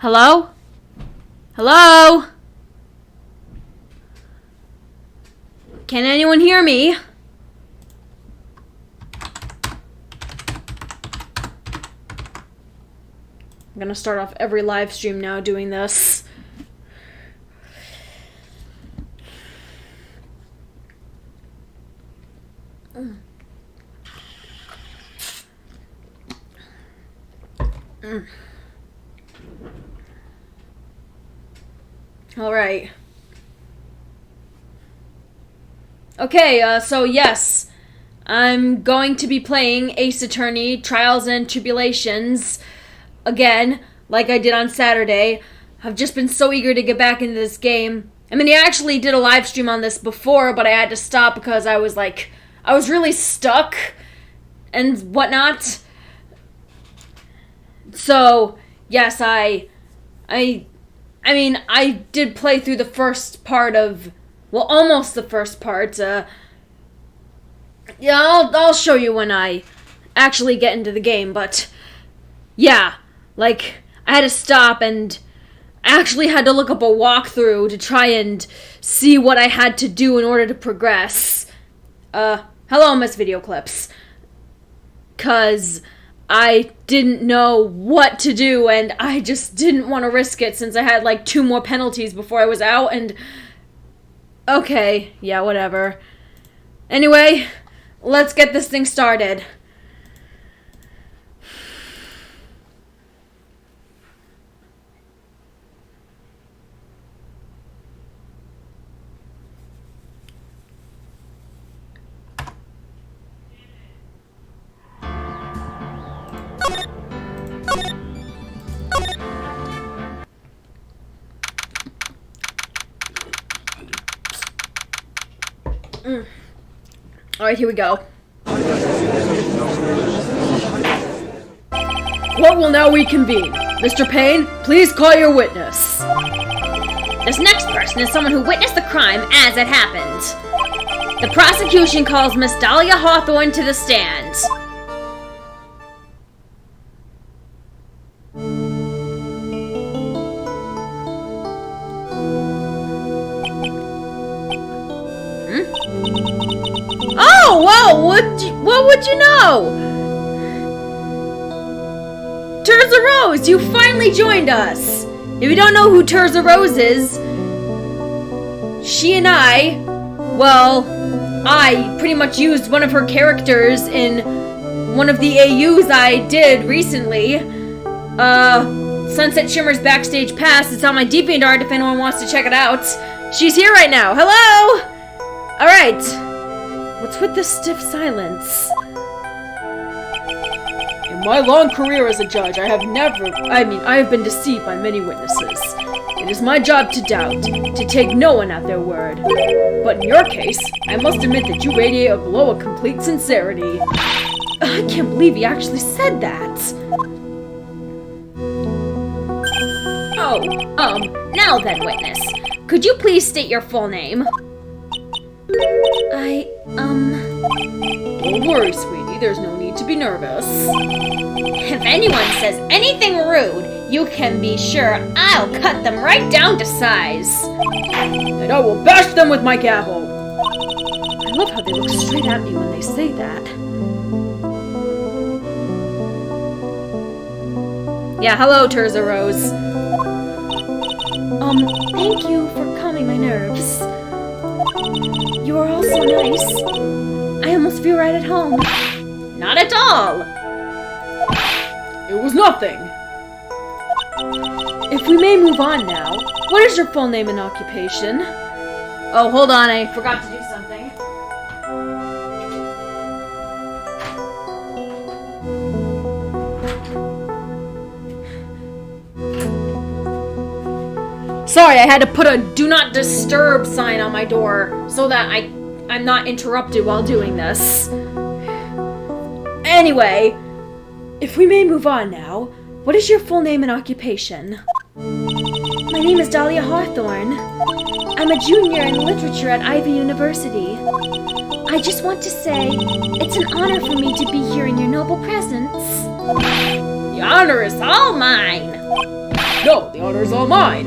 Hello? Hello? Can anyone hear me? I'm gonna start off every live stream now doing this. All right. Okay, so yes, I'm going to be playing Ace Attorney, Trials and Tribulations, again, like I did on Saturday. I've just been so eager to get back into this game. I mean, I actually did a live stream on this before, but I had to stop because I was really stuck and whatnot. So, yes, I mean, I did play through the first part of, well, almost the first part. Yeah, I'll show you when I actually get into the game, but yeah, like, I had to stop and I actually had to look up a walkthrough to try and see what I had to do in order to progress. Hello, Miss Video Clips. 'Cause I didn't know what to do, and I just didn't want to risk it since I had, like, 2 more penalties before I was out, and okay, yeah, whatever. Anyway, let's get this thing started. Alright, here we go. Court will now reconvene. Mr. Payne, please call your witness. This next person is someone who witnessed the crime as it happened. The prosecution calls Miss Dahlia Hawthorne to the stand. Oh, whoa, what would you know? Terza Rose, you finally joined us. If you don't know who Terza Rose is, she and I pretty much used one of her characters in one of the AUs I did recently. Sunset Shimmer's Backstage Pass. It's on my DeviantArt if anyone wants to check it out. She's here right now. Hello! Alright. What's with this stiff silence? In my long career as a judge, I have been deceived by many witnesses. It is my job to doubt, to take no one at their word. But in your case, I must admit that you radiate a glow of complete sincerity. I can't believe he actually said that. Oh, now then, witness. Could you please state your full name? Don't worry, sweetie, there's no need to be nervous. If anyone says anything rude, you can be sure I'll cut them right down to size. And I will bash them with my gavel. I love how they look straight at me when they say that. Yeah, hello, Terza Rose. Thank you for calming my nerves. You are all so nice. I almost feel right at home. Not at all. It was nothing. If we may move on now, what is your full name and occupation? Oh, hold on, I forgot to do something. Sorry, I had to put a do not disturb sign on my door so that I'm not interrupted while doing this. Anyway, if we may move on now, what is your full name and occupation? My name is Dahlia Hawthorne. I'm a junior in literature at Ivy University. I just want to say, it's an honor for me to be here in your noble presence. The honor is all mine. No, the honor is all mine.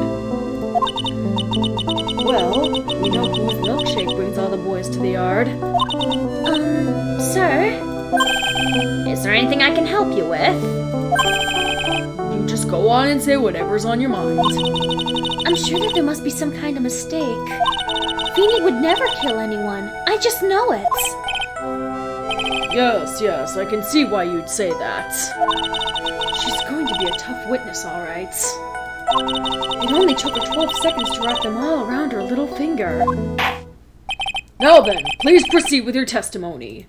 Well, we know whose milkshake brings all the boys to the yard. Sir? Is there anything I can help you with? You just go on and say whatever's on your mind. I'm sure that there must be some kind of mistake. Feeny would never kill anyone. I just know it. Yes, I can see why you'd say that. She's going to be a tough witness, all right. It only took her 12 seconds to wrap them all around her little finger. Now then, please proceed with your testimony.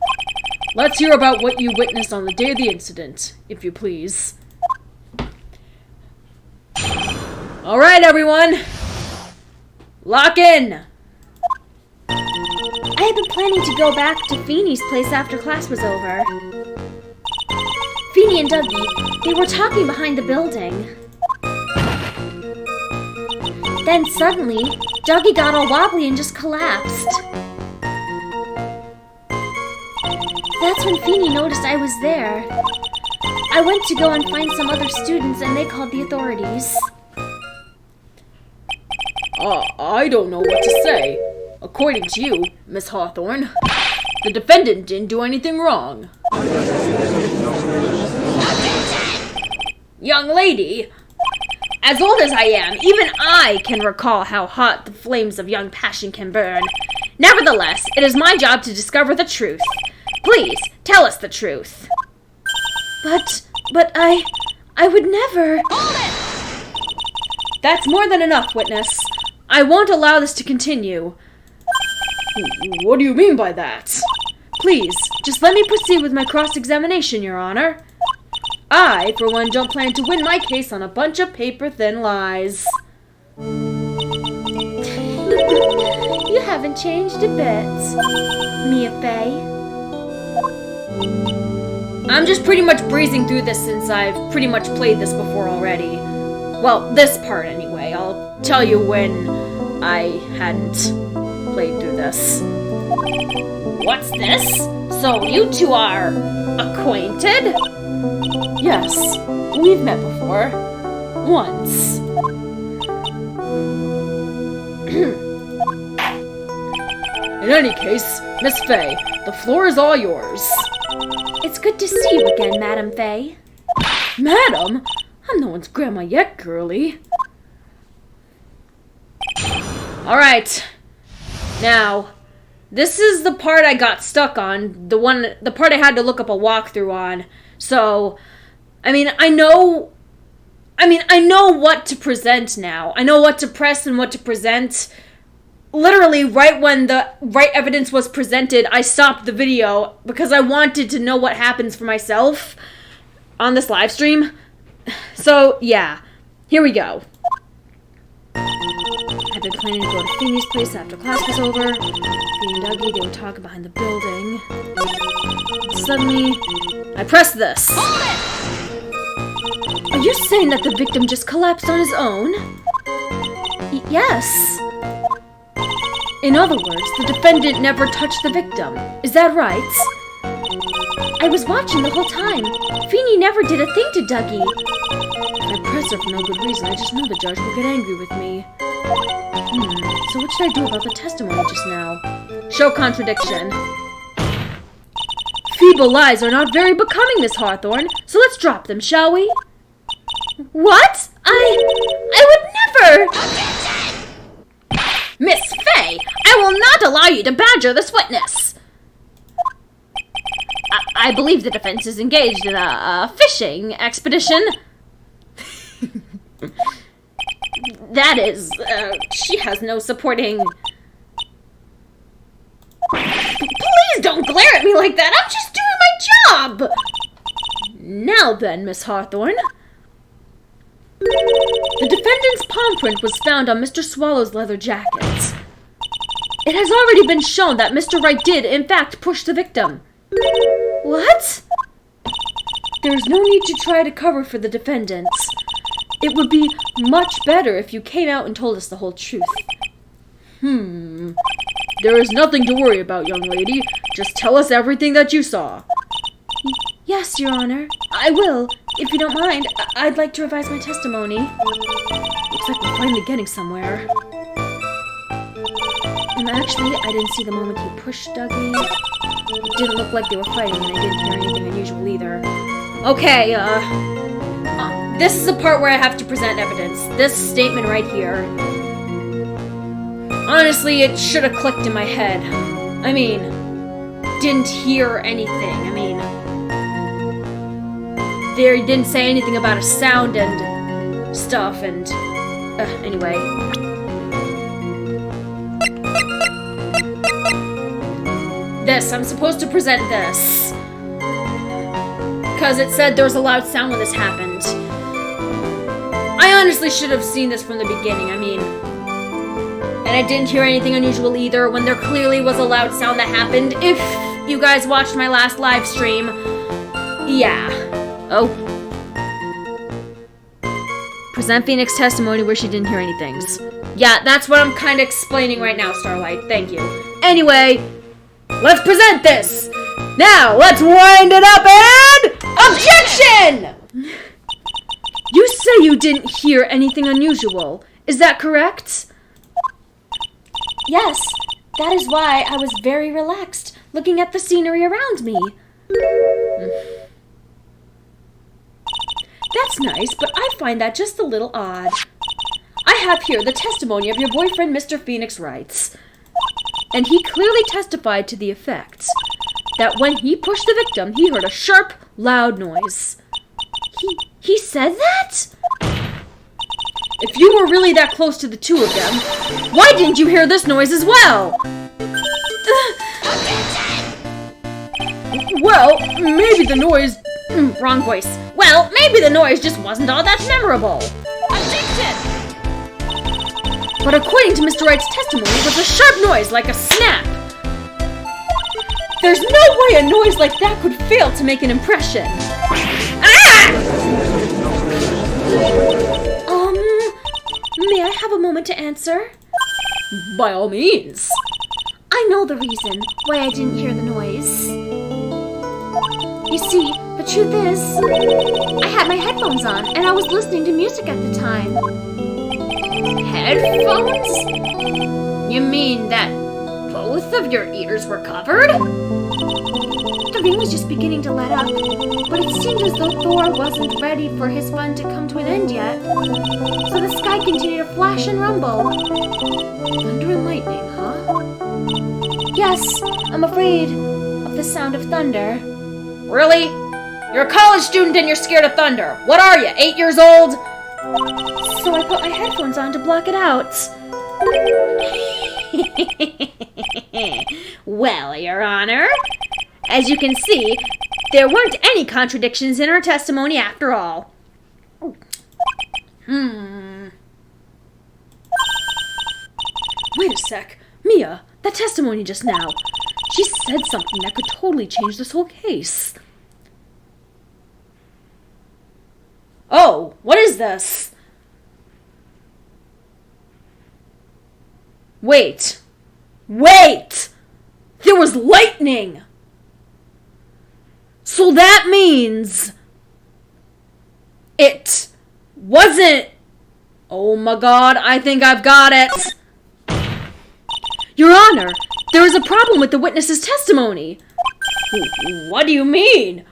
Let's hear about what you witnessed on the day of the incident, if you please. All right, everyone. Lock in. I had been planning to go back to Feeny's place after class was over. Feeny and Dougie, they were talking behind the building. Then suddenly, Dougie got all wobbly and just collapsed. That's when Feeny noticed I was there. I went to go and find some other students and they called the authorities. I don't know what to say. According to you, Miss Hawthorne, the defendant didn't do anything wrong. Young lady, as old as I am, even I can recall how hot the flames of young passion can burn. Nevertheless, it is my job to discover the truth. Please, tell us the truth. But I would never... That's more than enough, witness. I won't allow this to continue. What do you mean by that? Please, just let me proceed with my cross-examination, Your Honor. I, for one, don't plan to win my case on a bunch of paper-thin lies. You haven't changed a bit, Mia Fey. I'm just pretty much breezing through this since I've pretty much played this before already. Well, this part anyway. I'll tell you when I hadn't played through this. What's this? So you two are acquainted? Yes, we've met before. Once. In any case, Miss Fey, the floor is all yours. It's good to see you again, Madam Fey. Madam? I'm no one's grandma yet, girlie. Alright. Now, this is the part I got stuck on. The part I had to look up a walkthrough on. So, I know what to present now. I know what to press and what to present. Literally, right when the right evidence was presented, I stopped the video because I wanted to know what happens for myself on this live stream. So, yeah. Here we go. I've been planning to go to Feeny's place after class was over. Feeny and Dougie, they were talking behind the building. Suddenly, I pressed this. Are you saying that the victim just collapsed on his own? Yes. In other words, the defendant never touched the victim. Is that right? I was watching the whole time. Feeny never did a thing to Dougie. I pressed her for no good reason. I just know the judge will get angry with me. So what should I do about the testimony just now? Show contradiction. Feeble lies are not very becoming, Miss Hawthorne, so let's drop them, shall we? What? I would never! Miss Fey, I will not allow you to badger this witness. I believe the defense is engaged in a fishing expedition. That is, she has no supporting... Please don't glare at me like that! I'm just doing my job! Now then, Miss Hawthorne. The defendant's palm print was found on Mr. Swallow's leather jacket. It has already been shown that Mr. Wright did, in fact, push the victim. What? There is no need to try to cover for the defendant. It would be much better if you came out and told us the whole truth. There is nothing to worry about, young lady. Just tell us everything that you saw. Yes, Your Honor. I will, if you don't mind, I'd like to revise my testimony. Looks like we're finally getting somewhere. And actually, I didn't see the moment he pushed Dougie. It didn't look like they were fighting, and I didn't hear anything unusual either. Okay, this is the part where I have to present evidence. This statement right here. Honestly, it should have clicked in my head. I mean, didn't hear anything. I mean, they didn't say anything about a sound and stuff, and anyway. I'm supposed to present this. Because it said there was a loud sound when this happened. I honestly should have seen this from the beginning, I mean. And I didn't hear anything unusual either when there clearly was a loud sound that happened. If you guys watched my last live stream. Yeah. Oh. Present Phoenix testimony where she didn't hear anything. Yeah, that's what I'm kind of explaining right now, Starlight. Thank you. Anyway, let's present this! Now, let's wind it up and... Objection! You say you didn't hear anything unusual. Is that correct? Yes, that is why I was very relaxed, looking at the scenery around me. That's nice, but I find that just a little odd. I have here the testimony of your boyfriend, Mr. Phoenix Wrights. And he clearly testified to the effect that when he pushed the victim, he heard a sharp, loud noise. He said that? If you were really that close to the two of them, why didn't you hear this noise as well? Well, maybe the noise... wrong voice. Well, maybe the noise just wasn't all that memorable. Objection! But according to Mr. Wright's testimony, it was a sharp noise like a snap. There's no way a noise like that could fail to make an impression. Ah! May I have a moment to answer? By all means. I know the reason why I didn't hear the noise. You see, the truth is, I had my headphones on and I was listening to music at the time. Headphones? You mean that both of your ears were covered? The rain was just beginning to let up, but it seemed as though Thor wasn't ready for his fun to come to an end yet. So the sky continued to flash and rumble. Thunder and lightning, huh? Yes, I'm afraid of the sound of thunder. Really? You're a college student and you're scared of thunder. What are you, 8 years old? So I put my headphones on to block it out. Well, Your Honor, as you can see, there weren't any contradictions in her testimony after all. Wait a sec. Mia, that testimony just now. She said something that could totally change this whole case. Oh, what is this? Wait! There was lightning! So that means... it wasn't... Oh my god, I think I've got it! Your Honor, there is a problem with the witness's testimony. What do you mean?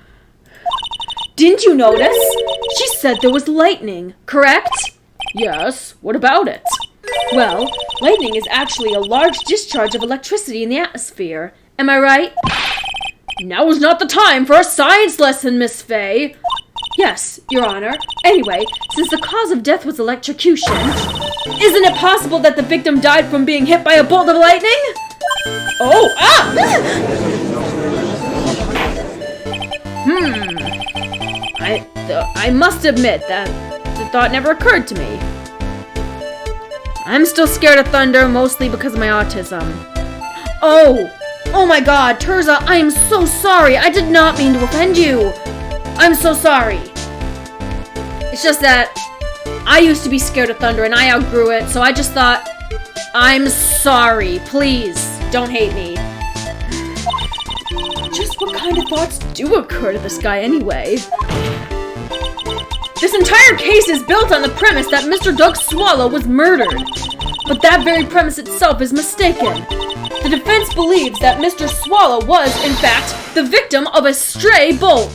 Didn't you notice? She said there was lightning, correct? Yes, what about it? Well, lightning is actually a large discharge of electricity in the atmosphere. Am I right? Now is not the time for a science lesson, Miss Fay. Yes, Your Honor. Anyway, since the cause of death was electrocution, isn't it possible that the victim died from being hit by a bolt of lightning? Oh, I must admit that the thought never occurred to me. I'm still scared of thunder, mostly because of my autism. Oh my god, Terza, I am so sorry. I did not mean to offend you. I'm so sorry. It's just that I used to be scared of thunder and I outgrew it, so I just thought, I'm sorry. Please, don't hate me. Just what kind of thoughts do occur to this guy anyway? This entire case is built on the premise that Mr. Doug Swallow was murdered. But that very premise itself is mistaken. The defense believes that Mr. Swallow was, in fact, the victim of a stray bolt.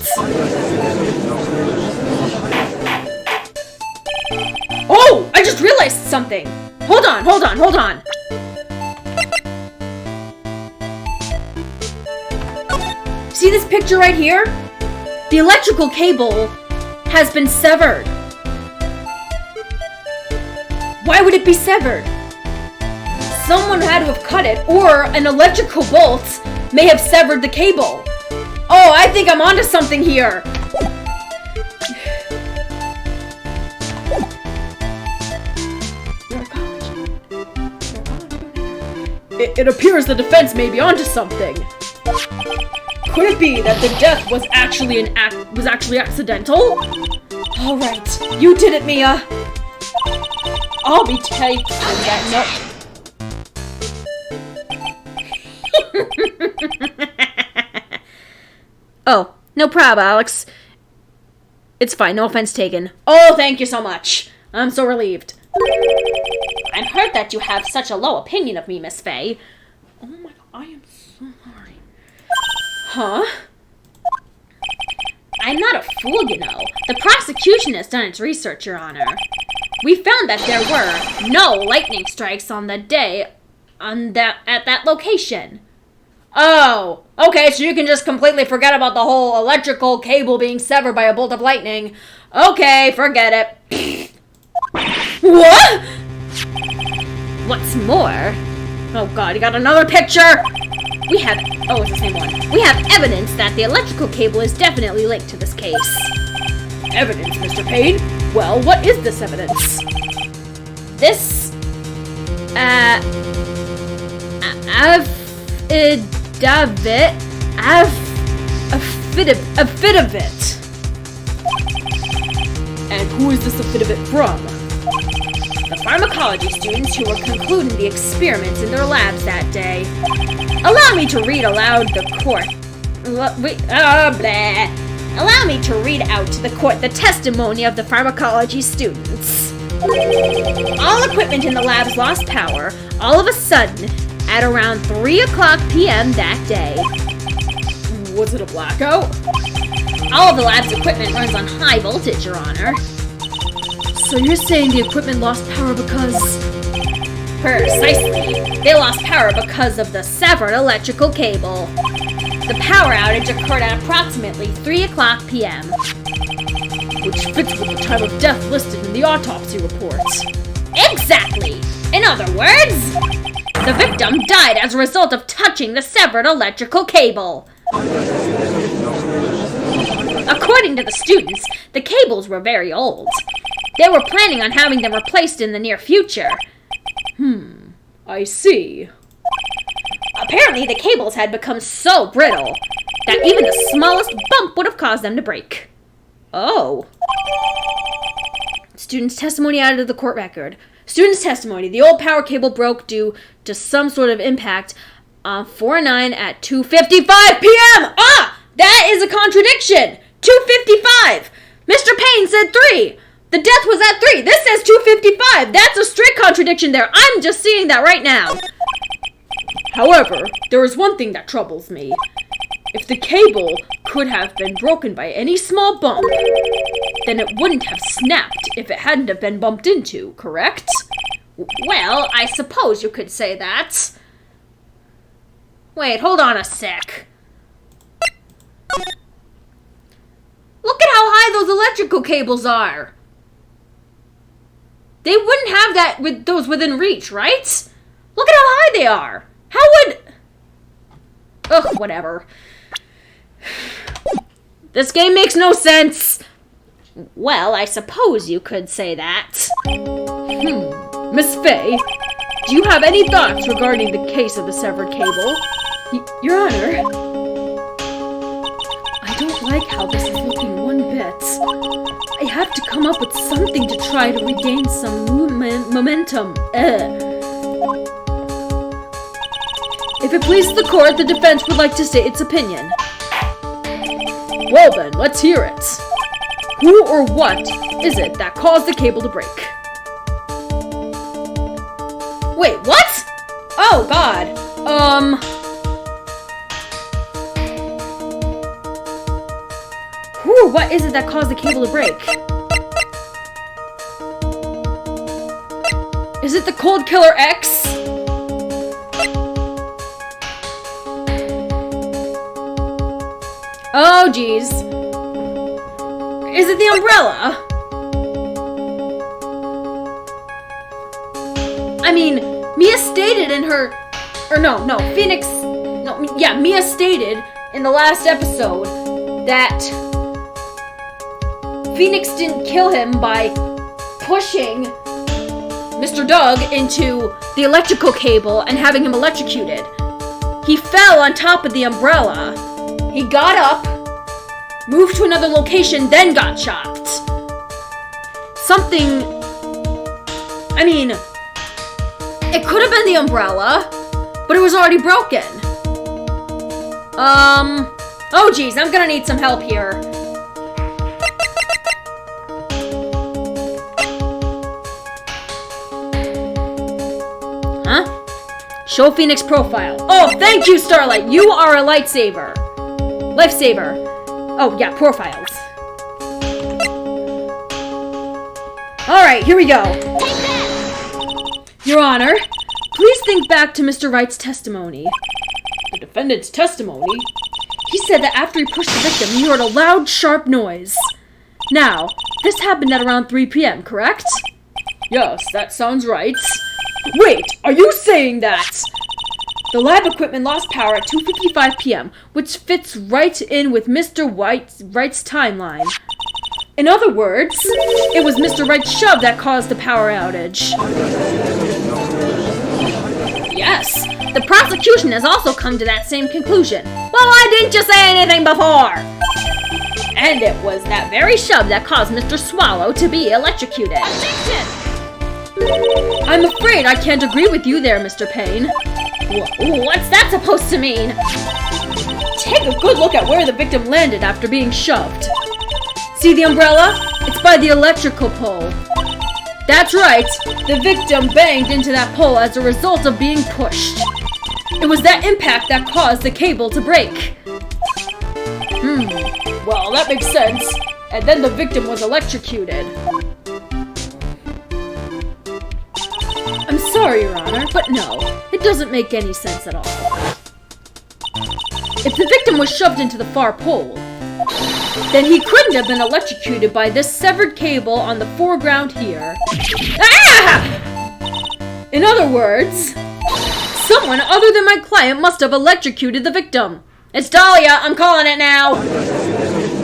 Oh, I just realized something. Hold on. See this picture right here? The electrical cable has been severed. Why would it be severed? Someone had to have cut it, or an electrical bolt may have severed the cable. Oh, I think I'm onto something here. It appears the defense may be onto something. Could it be that the death was actually accidental? All right, you did it, Mia. I'll be taking that note. Oh, no problem, Alex. It's fine, no offense taken. Oh, thank you so much. I'm so relieved. I'm hurt that you have such a low opinion of me, Miss Fay. Oh my god, I am so sorry. Huh? I'm not a fool, you know. The prosecution has done its research, Your Honor. We found that there were no lightning strikes on the day at that location. Oh, okay, so you can just completely forget about the whole electrical cable being severed by a bolt of lightning. Okay, forget it. What? What's more... Oh god, you got another picture? it's the same one. We have evidence that the electrical cable is definitely linked to this case. Evidence, Mr. Payne? Well, what is this evidence? This... affidavit. And who is this affidavit from? The pharmacology students who were concluding the experiments in their labs that day. Allow me to read aloud the court. Allow me to read out to the court the testimony of the pharmacology students. All equipment in the labs lost power all of a sudden at around 3:00 p.m. that day. Was it a blackout? All of the lab's equipment runs on high voltage, Your Honor. So you're saying the equipment lost power because... Precisely. They lost power because of the severed electrical cable. The power outage occurred at approximately 3:00 p.m. Which fits with the time of death listed in the autopsy report. Exactly! In other words, the victim died as a result of touching the severed electrical cable. According to the students, the cables were very old. They were planning on having them replaced in the near future. I see. Apparently, the cables had become so brittle that even the smallest bump would have caused them to break. Oh. Student's testimony added to the court record. Student's testimony. The old power cable broke due to some sort of impact on 4/9 at 2:55 p.m. Ah! That is a contradiction! 2:55! Mr. Payne said 3! The death was at 3! This says 2:55! That's a strict contradiction there! I'm just seeing that right now! However, there is one thing that troubles me. If the cable could have been broken by any small bump, then it wouldn't have snapped if it hadn't have been bumped into, correct? Well, I suppose you could say that. Wait, hold on a sec. Look at how high those electrical cables are! They wouldn't have that with those within reach, right? Look at how high they are! How would... Ugh, whatever. This game makes no sense! Well, I suppose you could say that. Miss Fay, do you have any thoughts regarding the case of the severed cable? Your Honor, I don't like how this is looking one bit. I have to come up with something to try to regain some momentum. If it pleases the court, the defense would like to state its opinion. Well then, let's hear it. Who or what is it that caused the cable to break? Wait, what? Oh, God. Who or what is it that caused the cable to break? Is it the Cold Killer X? Oh, geez. Is it the umbrella? I mean, Mia stated in her... Mia stated in the last episode that Phoenix didn't kill him by pushing Mr. Doug into the electrical cable and having him electrocuted. He fell on top of the umbrella. He got up, moved to another location, then got shocked. Something... I mean, it could have been the umbrella, but it was already broken. Oh geez, I'm gonna need some help here. Huh? Show Phoenix profile. Oh, thank you, Starlight. You are a lifesaver. Oh, yeah, profiles. Alright, here we go. Your Honor, please think back to Mr. Wright's testimony. The defendant's testimony? He said that after he pushed the victim, he heard a loud, sharp noise. Now, this happened at around 3 p.m., correct? Yes, that sounds right. Wait, are you saying that? The lab equipment lost power at 2:55 p.m., which fits right in with Mr. Wright's timeline. In other words, it was Mr. Wright's shove that caused the power outage. Yes, the prosecution has also come to that same conclusion. Well, why didn't you say anything before? And it was that very shove that caused Mr. Swallow to be electrocuted. Objection! I'm afraid I can't agree with you there, Mr. Payne. What's that supposed to mean? Take a good look at where the victim landed after being shoved. See the umbrella? It's by the electrical pole. That's right, the victim banged into that pole as a result of being pushed. It was that impact that caused the cable to break. Well, that makes sense. And then the victim was electrocuted. I'm sorry, Your Honor, but no, it doesn't make any sense at all. If the victim was shoved into the far pole, then he couldn't have been electrocuted by this severed cable on the foreground here. Ah! In other words, someone other than my client must have electrocuted the victim. It's Dahlia, I'm calling it now.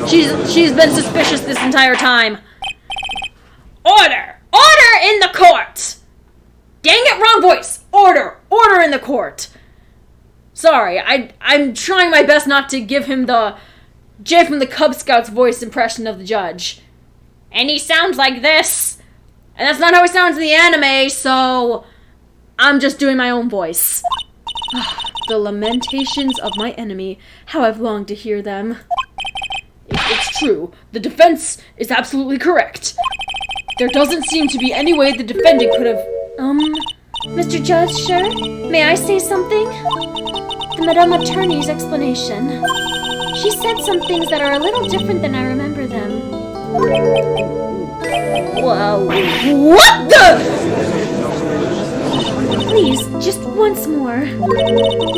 She's been suspicious this entire time. Order! Order in the court! Dang it, wrong voice! Order! Order in the court! Sorry, I'm trying my best not to give him the Jay from the Cub Scouts voice impression of the judge. And he sounds like this. And that's not how he sounds in the anime, so I'm just doing my own voice. The lamentations of my enemy. How I've longed to hear them. It's true. The defense is absolutely correct. There doesn't seem to be any way the defendant could have... Mr. Judge, sir? May I say something? The Madame Attorney's explanation. She said some things that are a little different than I remember them. Whoa. What the? Please, just once more.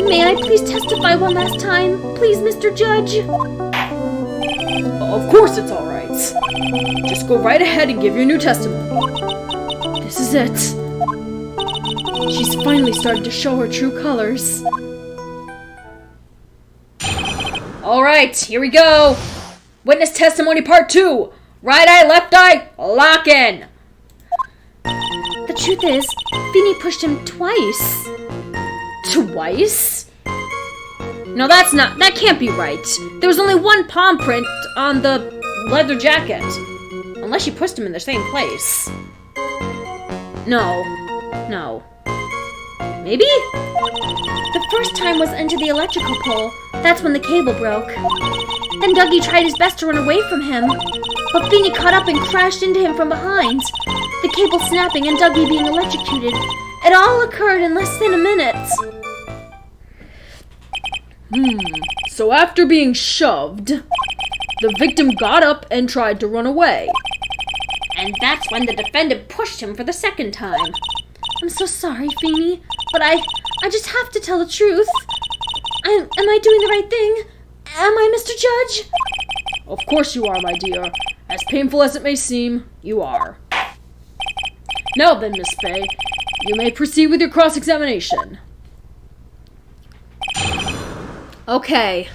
May I please testify one last time? Please, Mr. Judge? Of course it's alright. Just go right ahead and give your new testimony. This is it. She's finally starting to show her true colors. Alright, here we go. Witness testimony part 2. Right eye, left eye, lock in. The truth is, Feeny pushed him twice. Twice? No, that can't be right. There was only one palm print on the leather jacket. Unless she pushed him in the same place. No. Maybe? The first time was into the electrical pole. That's when the cable broke. Then Dougie tried his best to run away from him. but Feeny caught up and crashed into him from behind. The cable snapping and Dougie being electrocuted. It all occurred in less than a minute. So after being shoved, the victim got up and tried to run away. And that's when the defendant pushed him for the second time. I'm so sorry, Feeny, but I just have to tell the truth. Am I doing the right thing? Am I, Mr. Judge? Of course you are, my dear. As painful as it may seem, you are. Now then, Miss Fay, you may proceed with your cross-examination. Okay.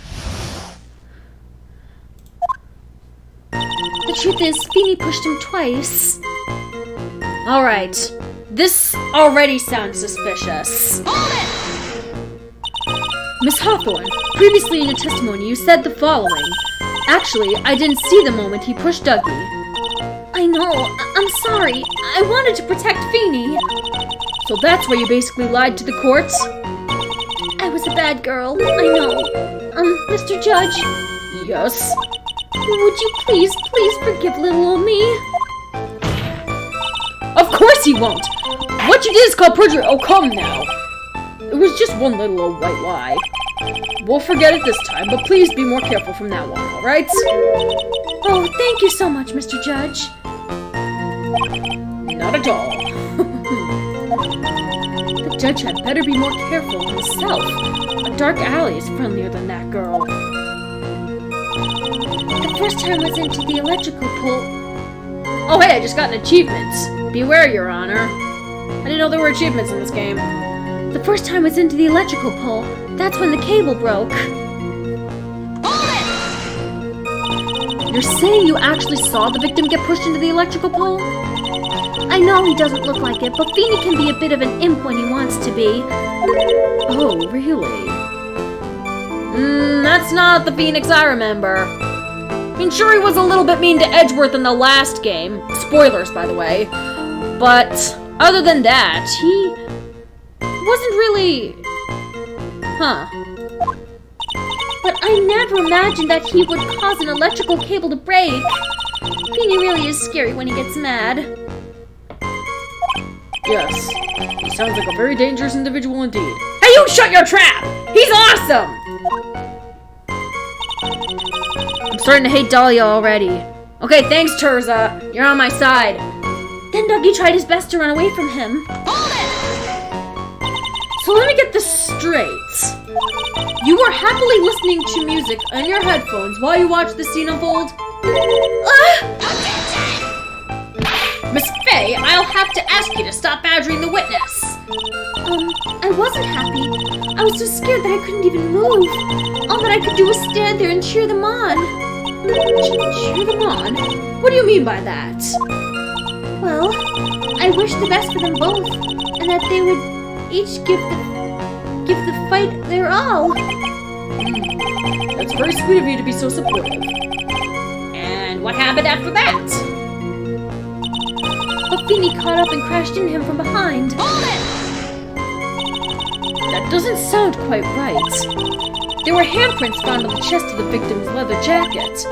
The truth is, Feeny pushed him twice. Alright. This already sounds suspicious. Miss Hawthorne, previously in your testimony you said the following. Actually, I didn't see the moment he pushed Dougie. I know. I'm sorry. I wanted to protect Feeny. So that's why you basically lied to the court? I was a bad girl. I know. Mr. Judge? Yes? Would you please forgive little old me? Of course he won't! What you did is called perjury. Oh, come now. It was just one little old white lie. We'll forget it this time, but please be more careful from now on, alright? Oh, thank you so much, Mr. Judge. Not at all. The judge had better be more careful himself. A dark alley is friendlier than that girl. The first time was into the electrical pole. Oh hey, I just got an achievement. Beware, Your Honor. I didn't know there were achievements in this game. The first time was into the electrical pole. That's when the cable broke. You're saying you actually saw the victim get pushed into the electrical pole? I know he doesn't look like it, but Feeny can be a bit of an imp when he wants to be. Oh, really? That's not the Phoenix I remember. I mean, sure, he was a little bit mean to Edgeworth in the last game. Spoilers, by the way. But other than that, he wasn't really... Huh. But I never imagined that he would cause an electrical cable to break. Feeny really is scary when he gets mad. Yes. He sounds like a very dangerous individual indeed. Hey, you shut your trap! He's awesome! I'm starting to hate Dahlia already. Okay, thanks, Terza. You're on my side. Then Dougie tried his best to run away from him. So let me get this straight. You were happily listening to music on your headphones while you watched the scene unfold? Miss Fay, I'll have to ask you to stop badgering the witness. I wasn't happy. I was so scared that I couldn't even move. All that I could do was stand there and cheer them on. Cheer them on? What do you mean by that? Well, I wish the best for them both, and that they would each give the fight their all. That's very sweet of you to be so supportive. And what happened after that? But Feeny caught up and crashed into him from behind. That doesn't sound quite right. There were handprints found on the chest of the victim's leather jacket.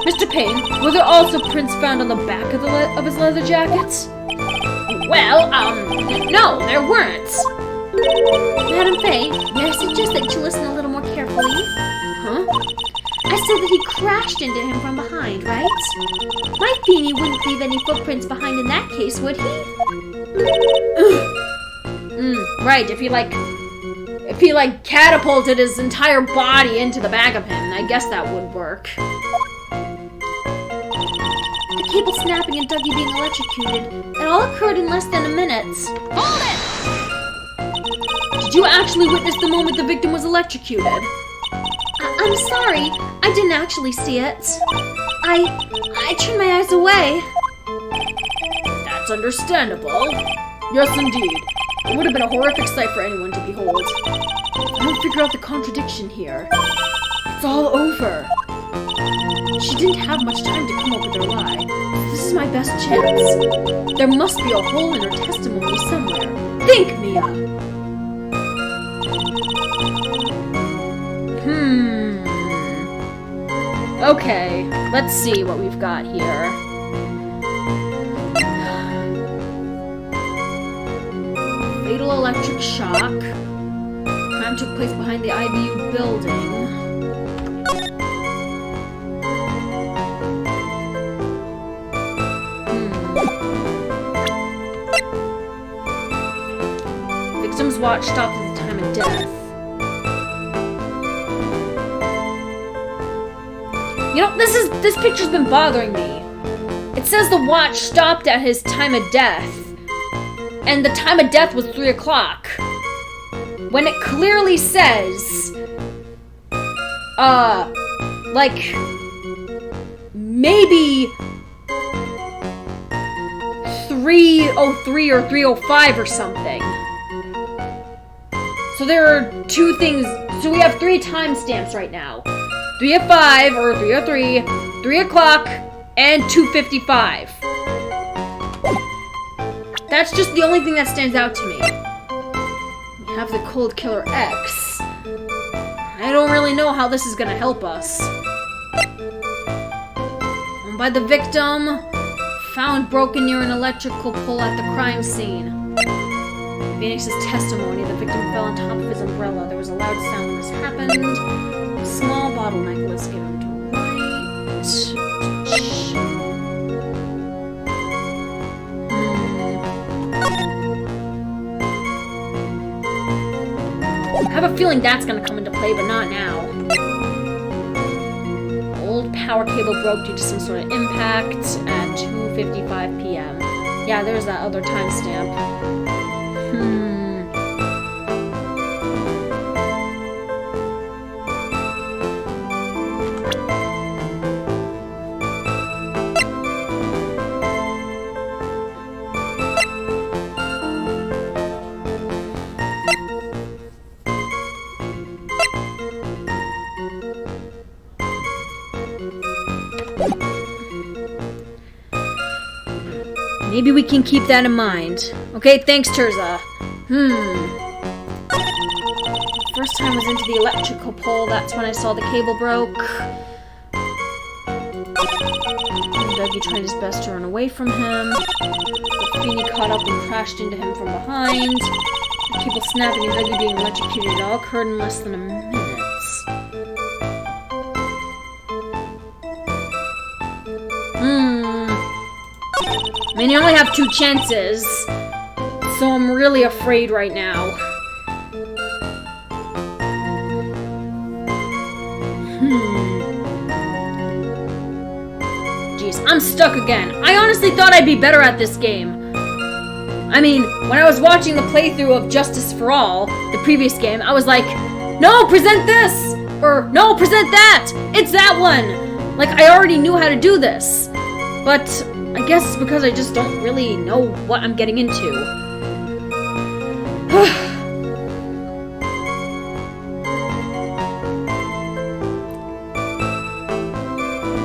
Mr. Payne, were there also prints found on the back of his leather jacket? Well, no, there weren't. Madam Fay, may I suggest that you listen a little more carefully? Huh? I said that he crashed into him from behind, right? My Feeny wouldn't leave any footprints behind in that case, would he? Right, if he catapulted his entire body into the back of him, I guess that would work. The cable snapping and Dougie being electrocuted, it all occurred in less than a minute. Did you actually witness the moment the victim was electrocuted? I'm sorry, I didn't actually see it. I turned my eyes away. That's understandable. Yes, indeed. It would have been a horrific sight for anyone to behold. I don't figure out the contradiction here. It's all over. She didn't have much time to come up with her lie. This is my best chance. There must be a hole in her testimony somewhere. Think, Mia! Okay, let's see what we've got here. Fatal electric shock. Crime took place behind the IBU building. Victim's watch stopped at the time of death. You know, this picture's been bothering me. It says the watch stopped at his time of death, and the time of death was 3 o'clock. When it clearly says, like, maybe 3:03 or 3:05 or something. So there are two things, so we have 3 timestamps right now. 3:05 or 3:03, 3 o'clock, and 2:55. That's just the only thing that stands out to me. We have the Cold Killer X. I don't really know how this is gonna help us. Owned by the victim, found broken near an electrical pole at the crime scene. Phoenix's testimony, the victim fell on top of his umbrella. There was a loud sound when this happened. A small bottleneck was given to right. I have a feeling that's gonna come into play, but not now. Old power cable broke due to some sort of impact at 2:55 p.m. Yeah, there's that other timestamp. Maybe we can keep that in mind. Okay, thanks, Terza. First time was into the electrical pole. That's when I saw the cable broke. Dougie tried his best to run away from him. But Feeny caught up and crashed into him from behind. The cable snapping and Dougie being electrocuted all occurred in less than a minute. I mean, you only have 2 chances, so I'm really afraid right now. Jeez, I'm stuck again. I honestly thought I'd be better at this game. I mean, when I was watching the playthrough of Justice for All, the previous game, I was like, no, present this! Or, no, present that! It's that one! Like, I already knew how to do this. But I guess it's because I just don't really know what I'm getting into.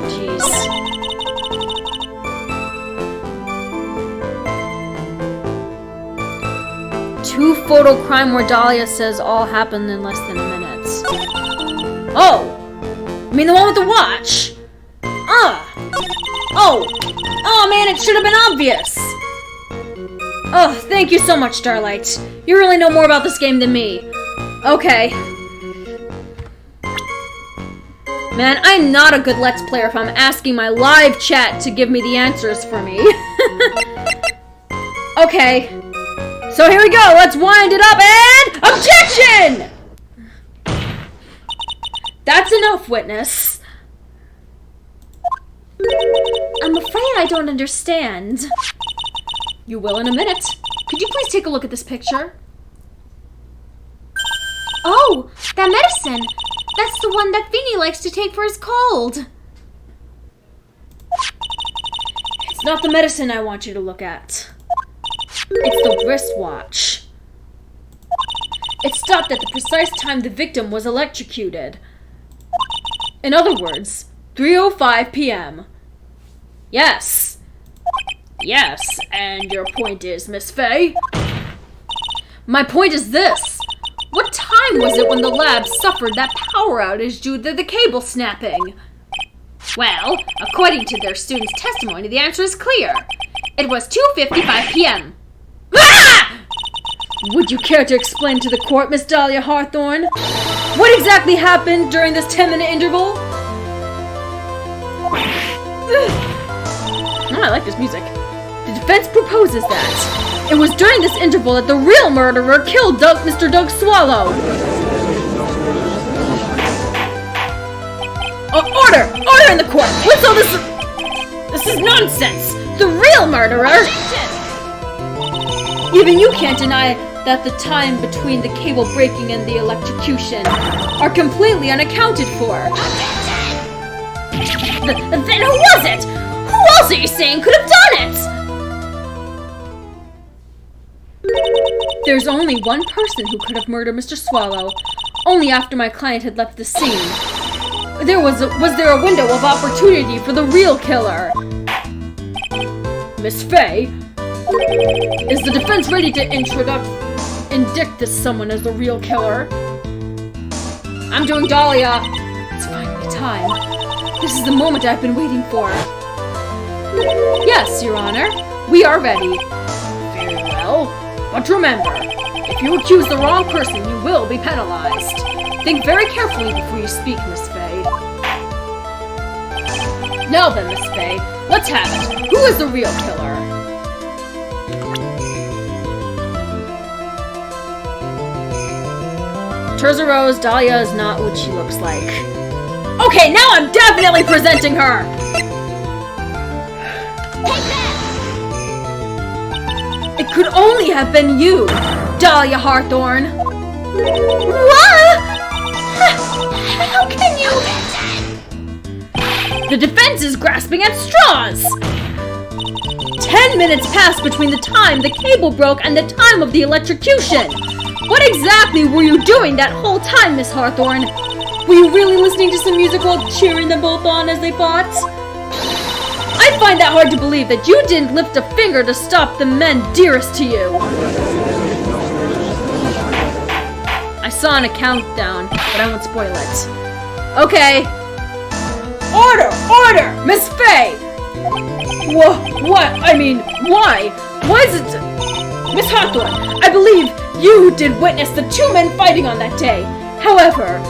Jeez. Two photo crime where Dahlia says all happened in less than a minute. Oh! You mean the one with the watch? Oh man, it should have been obvious! Oh, thank you so much, Starlight. You really know more about this game than me. Okay. Man, I'm not a good Let's Player if I'm asking my live chat to give me the answers for me. Okay. So here we go, let's wind it up and... Objection! That's enough, witness. I'm afraid I don't understand. You will in a minute. Could you please take a look at this picture? Oh, that medicine! That's the one that Feeny likes to take for his cold. It's not the medicine I want you to look at. It's the wristwatch. It stopped at the precise time the victim was electrocuted. In other words, 3:05 p.m. Yes. Yes, and your point is, Miss Faye? My point is this. What time was it when the lab suffered that power outage due to the cable snapping? Well, according to their student's testimony, the answer is clear. It was 2:55 p.m. Ah! Would you care to explain to the court, Miss Dahlia Hawthorne? What exactly happened during this 10-minute interval? Oh, I like this music. The defense proposes that it was during this interval that the real murderer killed Mr. Doug Swallow. Order! Order in the court! What's all this? This is nonsense! The real murderer! Even you can't deny that the time between the cable breaking and the electrocution are completely unaccounted for. Then who was it? Who else are you saying could have done it? There's only one person who could have murdered Mr. Swallow, only after my client had left the scene. Was there a window of opportunity for the real killer? Miss Faye, is the defense ready to indict this someone as the real killer? I'm doing Dahlia. It's finally time. This is the moment I've been waiting for. Yes, Your Honor, we are ready. Very well. But remember, if you accuse the wrong person, you will be penalized. Think very carefully before you speak, Miss Faye. Now then, Miss Faye, let's have it. Who is the real killer? Terza Rose, Dahlia is not what she looks like. Okay, now I'm definitely presenting her! It could only have been you, Dahlia Hawthorne. What? How can you? The defense is grasping at straws. 10 minutes passed between the time the cable broke and the time of the electrocution. What exactly were you doing that whole time, Miss Hawthorne? Were you really listening to some music while cheering them both on as they fought? I find that hard to believe that you didn't lift a finger to stop the men dearest to you. I saw a countdown, but I won't spoil it. Okay. Order! Order! Miss Faye! What? I mean, why? Why is it... Miss Hawthorne, I believe you did witness the two men fighting on that day. However,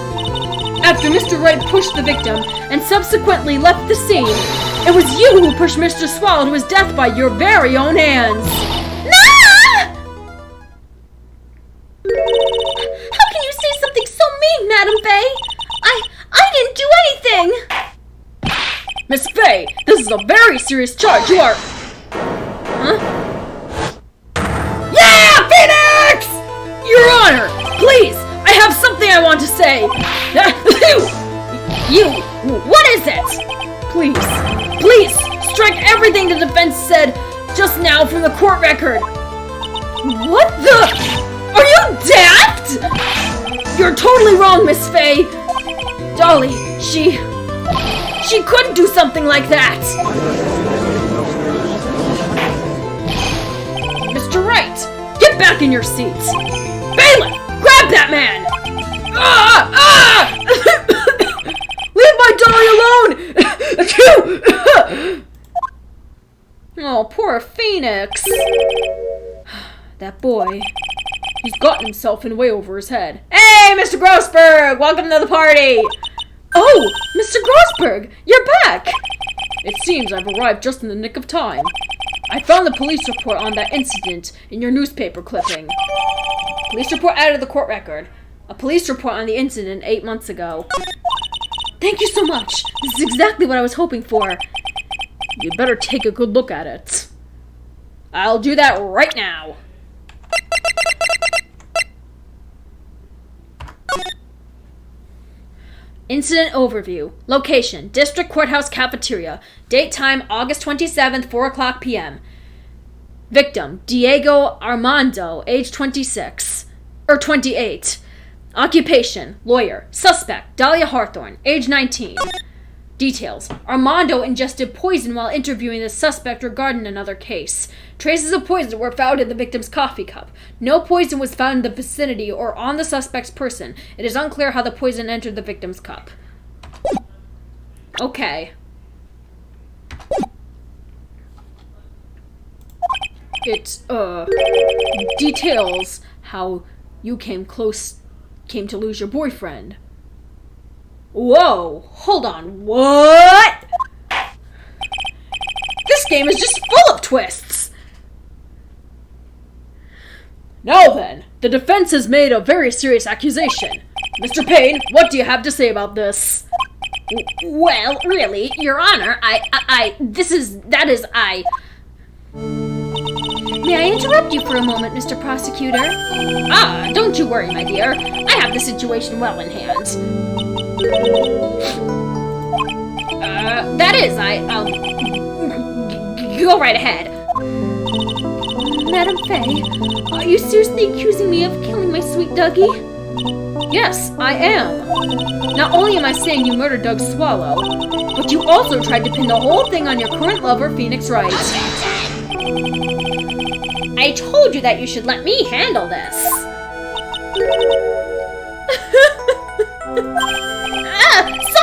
after Mr. Wright pushed the victim and subsequently left the scene, it was you who pushed Mr. Swallow to his death by your very own hands. Ah! How can you say something so mean, Madam Faye? I didn't do anything! Miss Faye, this is a very serious charge. You are... Huh? Yeah, Phoenix! Your Honor, please, I have something I want to say. You, what is it? Please, strike everything the defense said just now from the court record. What the? Are you daft? You're totally wrong, Miss Faye. Dolly, she couldn't do something like that. Mr. Wright, get back in your seats. Bailiff, grab that man. Leave my Dolly alone. Oh, poor Phoenix. That boy. He's gotten himself in way over his head. Hey, Mr. Grossberg, welcome to the party. Oh, Mr. Grossberg, you're back! It seems I've arrived just in the nick of time. I found the police report on that incident in your newspaper clipping. Police report added to the court record. A police report on the incident 8 months ago. Thank you so much. This is exactly what I was hoping for. You'd better take a good look at it. I'll do that right now. Incident overview. Location, District Courthouse Cafeteria. Date time, August 27th, 4 o'clock p.m. Victim, Diego Armando, age 28. Occupation, lawyer. Suspect, Dahlia Hawthorne, age 19. Details. Armando ingested poison while interviewing the suspect regarding another case. Traces of poison were found in the victim's coffee cup. No poison was found in the vicinity or on the suspect's person. It is unclear how the poison entered the victim's cup. Okay. It, details how you came to lose your boyfriend. Whoa, hold on, what? This game is just full of twists! Now then, the defense has made a very serious accusation. Mr. Payne, what do you have to say about this? Well, really, Your Honor, May I interrupt you for a moment, Mr. Prosecutor? Ah, don't you worry, my dear. I have the situation well in hand. Go right ahead. Madam Fay, are you seriously accusing me of killing my sweet Dougie? Yes, I am. Not only am I saying you murdered Doug Swallow, but you also tried to pin the whole thing on your current lover, Phoenix Wright. I told you that you should let me handle this.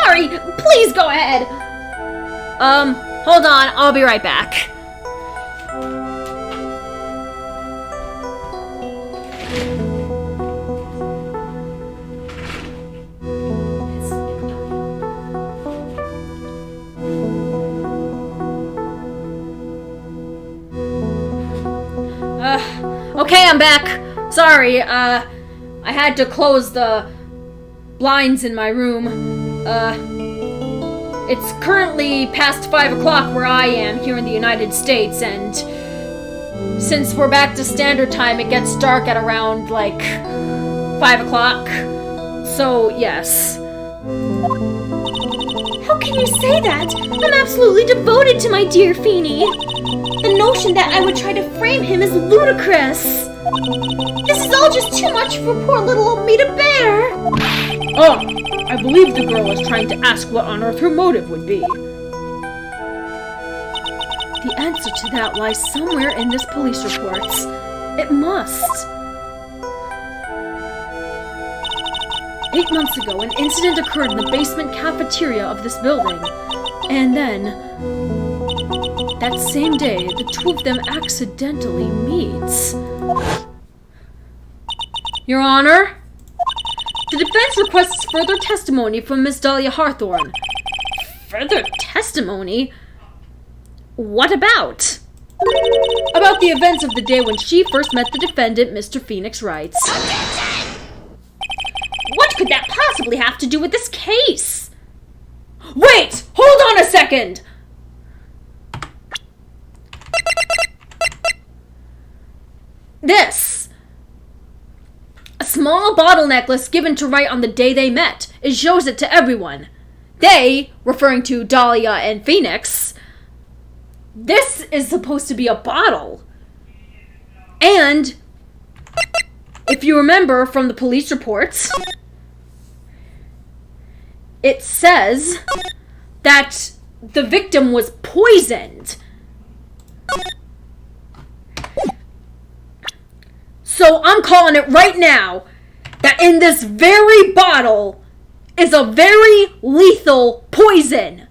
Sorry. Please go ahead. Hold on, I'll be right back. Okay, I'm back. Sorry, I had to close the blinds in my room. It's currently past 5 o'clock where I am here in the United States, and since we're back to standard time, it gets dark at around, 5 o'clock. So, yes. How can you say that? I'm absolutely devoted to my dear Feeny. The notion that I would try to frame him is ludicrous. This is all just too much for poor little old me to bear. Oh, I believe the girl is trying to ask what on earth her motive would be. The answer to that lies somewhere in this police report. It must. 8 months ago, an incident occurred in the basement cafeteria of this building. And then, that same day, the two of them accidentally meets. Your Honor, the defense requests further testimony from Miss Dahlia Hawthorne. Further testimony? What about? About the events of the day when she first met the defendant, Mr. Phoenix Wright. What could that possibly have to do with this case? Wait! Hold on a second! This! A small bottle necklace given to Wright on the day they met. It shows it to everyone. They, referring to Dahlia and Phoenix, this is supposed to be a bottle. And, if you remember from the police reports, it says that the victim was poisoned. So I'm calling it right now that in this very bottle is a very lethal poison.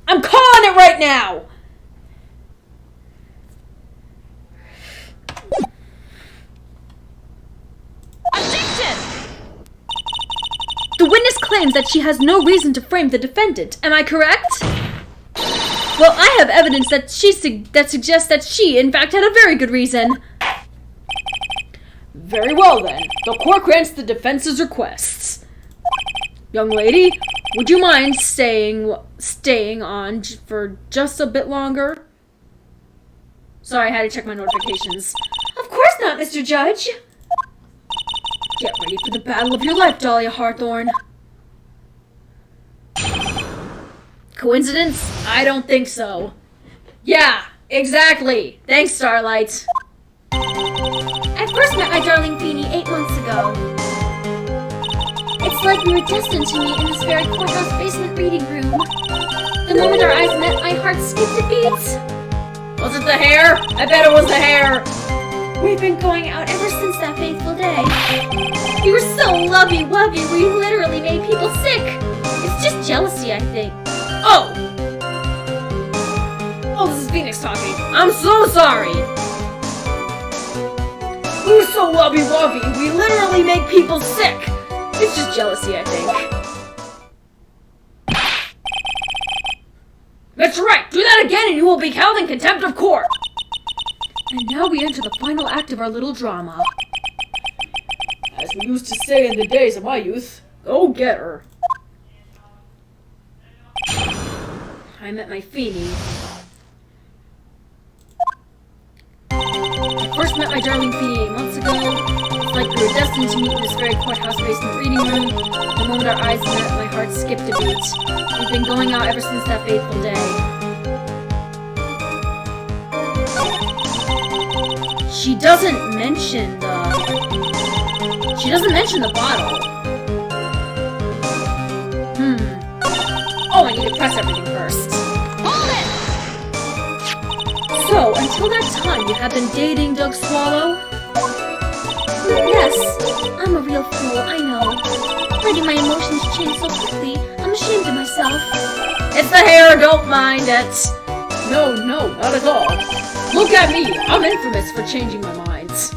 I'm calling it right now. Objection! The witness claims that she has no reason to frame the defendant. Am I correct? Well, I have evidence that suggests that she, in fact, had a very good reason. Very well, then. The court grants the defense's requests. Young lady, would you mind staying on for just a bit longer? Sorry, I had to check my notifications. Of course not, Mr. Judge. Get ready for the battle of your life, Dahlia Hawthorne. Coincidence? I don't think so. Yeah, exactly. Thanks, Starlight. I first met my darling Feeny 8 months ago. It's like we were destined to meet in this very courthouse basement reading room. The moment our eyes met, my heart skipped a beat. Was it the hair? I bet it was the hair. We've been going out ever since that fateful day. We were so lovey-wovey, we literally made people sick. It's just jealousy, I think. Oh! Oh, this is Phoenix talking. I'm so sorry. We're so lovey-wovey, we literally make people sick. It's just jealousy, I think. That's right. Do that again and you will be held in contempt of court. And now we enter the final act of our little drama. As we used to say in the days of my youth, go get her. I met my Feeny. I first met my darling Feeny 8 months ago. It's like we were destined to meet in this very courthouse basement reading room. The moment our eyes met, my heart skipped a beat. We've been going out ever since that fateful day. She doesn't mention the bottle. Oh, I need to press everything first. Hold it! So, until that time, you have been dating Doug Swallow? Yes, I'm a real fool, I know. Letting my emotions change so quickly, I'm ashamed of myself. It's the hair, don't mind it. No, not at all. Look at me, I'm infamous for changing my minds.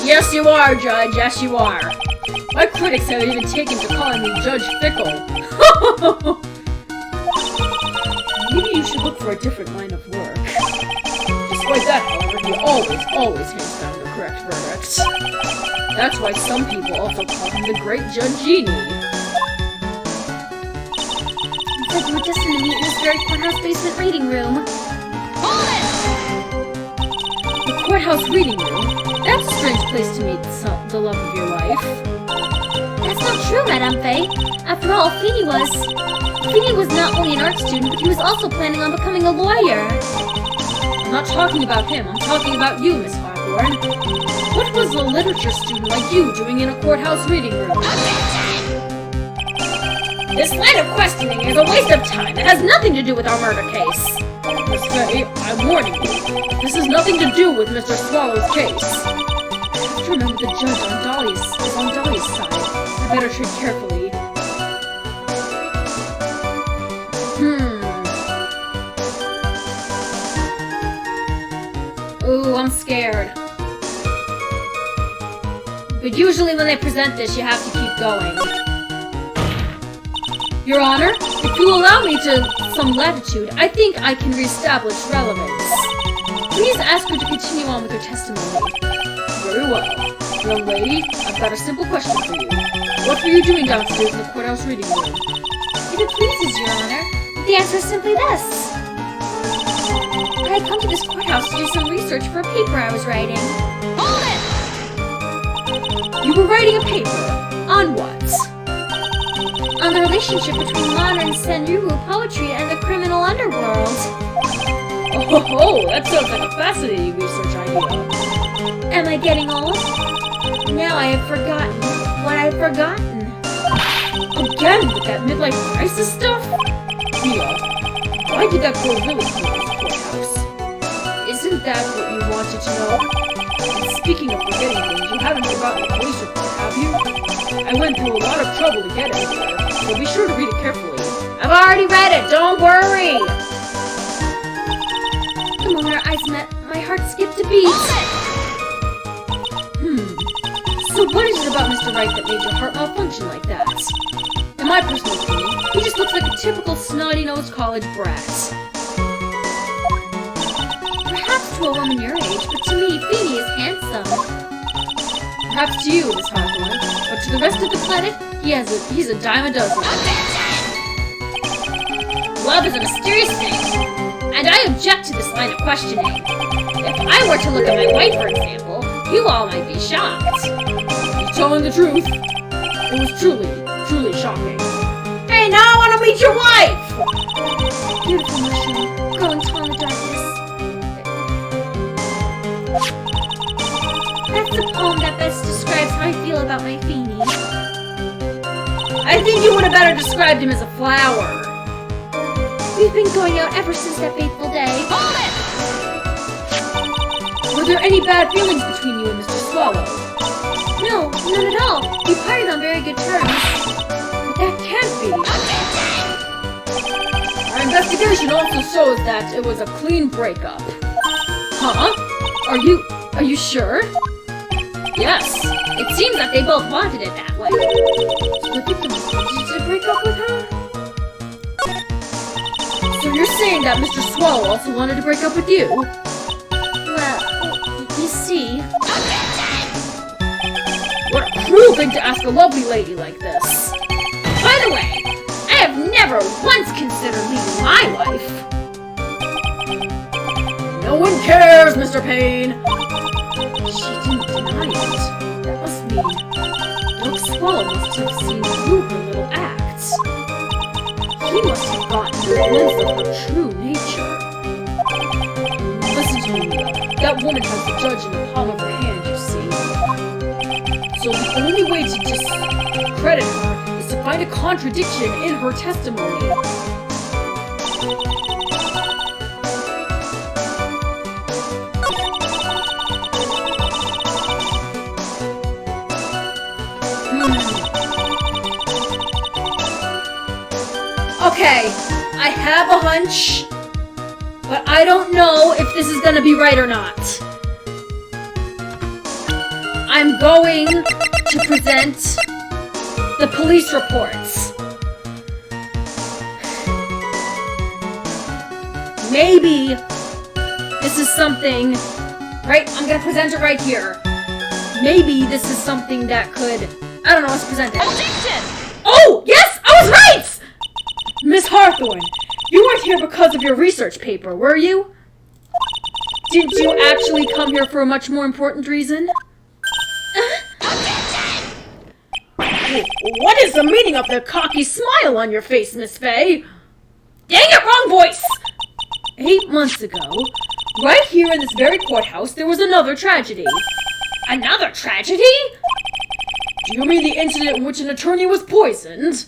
Yes, you are, Judge, yes, you are. My critics have even taken to calling me Judge Fickle. Maybe you should look for a different line of work. Despite that, however, he always hands down the correct verdict. That's why some people also call him the Great Judge Genie. It's like we were destined to meet in this very courthouse basement reading room. Hold it! The courthouse reading room? That's a strange place to meet the love of your life. That's not true, Madame Faye. After all, Feeny was not only an art student, but he was also planning on becoming a lawyer. I'm not talking about him, I'm talking about you, Miss Hawthorne. What was a literature student like you doing in a courthouse reading room? This line of questioning is a waste of time. It has nothing to do with our murder case. Miss Faye, I'm warning you. This has nothing to do with Mr. Swallow's case. I have to remember the judge is on Dolly's side. I better tread carefully. Ooh, I'm scared. But usually when they present this, you have to keep going. Your Honor, if you allow me some latitude, I think I can reestablish relevance. Please ask her to continue on with her testimony. Very well. Young lady, I've got a simple question for you. What were you doing downstairs in the courthouse reading room? If it pleases, Your Honor, the answer is simply this. I had come to this courthouse to do some research for a paper I was writing. Hold it! You were writing a paper? On what? On the relationship between modern Senryu poetry and the criminal underworld. Oh, that sounds like a fascinating research idea. Am I getting old? Now I have forgotten what I've forgotten. Again with that midlife crisis stuff? Mia, why did that girl really come to this courthouse? Isn't that what you wanted to know? And speaking of forgetting things, you haven't forgotten the police report, have you? I went through a lot of trouble to get it here, so be sure to read it carefully. I've already read it, don't worry! The moment our eyes met, my heart skipped a beat. So what is it about Mr. Wright that made your heart malfunction like that? In my personal opinion, he just looks like a typical snotty-nosed college brat. Perhaps to a woman your age, but to me, Feeny is handsome. Perhaps to you, Miss Hawthorne, but to the rest of the planet, he's a dime a dozen. Love is a mysterious thing, and I object to this line of questioning. If I were to look at my wife, for example, you all might be shocked. You're telling the truth. It was truly shocking. Hey, now I want to meet your wife! Beautiful mushroom, growing tall in the darkness. That's the poem that best describes how I feel about my Feeny. I think you would have better described him as a flower. We've been going out ever since that fateful day. Hold it! Were there any bad feelings between you and Mr. Swallow? No, none at all. We parted on very good terms. But that can't be. I My investigation also shows that it was a clean breakup. Huh? Are you sure? Yes, it seems that they both wanted it that way. So the victim wanted to break up with her? So you're saying that Mr. Swallow also wanted to break up with you? Well, you see... What a cruel thing to ask a lovely lady like this. By the way, I have never once considered leaving my wife. No one cares, Mr. Payne. She didn't deny it. That must mean Doug Swallow must have seen through her little acts. He must have gotten a glimpse of her true nature. Listen to me, that woman has the judge in the palm of her hand, you see. So the only way to discredit her is to find a contradiction in her testimony. Okay, I have a hunch, but I don't know if this is gonna be right or not. I'm going to present the police reports. Maybe this is something, right? I'm gonna present it right here. Maybe this is something that could, I don't know, let's present it. Objection! Oh, yes, I was right! Miss Hawthorne, you weren't here because of your research paper, were you? Didn't you actually come here for a much more important reason? What is the meaning of the cocky smile on your face, Miss Fay? Dang it, wrong voice! 8 months ago, right here in this very courthouse, there was another tragedy. Another tragedy? Do you mean the incident in which an attorney was poisoned?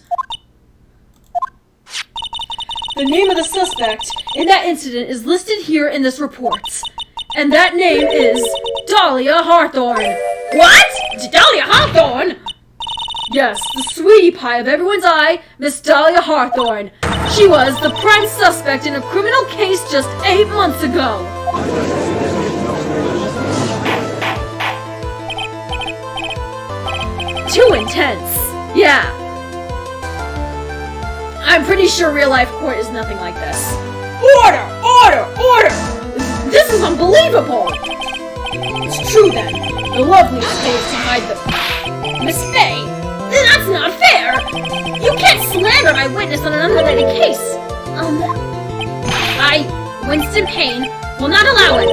The name of the suspect in that incident is listed here in this report. And that name is Dahlia Hawthorne. What? Dahlia Hawthorne? Yes, the sweetie pie of everyone's eye, Miss Dahlia Hawthorne. She was the prime suspect in a criminal case just 8 months ago. Too intense. Yeah. I'm pretty sure real-life court is nothing like this. Order! Order! Order! This is unbelievable! It's true then. The loveliest way is to hide the... Miss Fay, that's not fair! You can't slander my witness on an unrelated case! I, Winston Payne, will not allow it!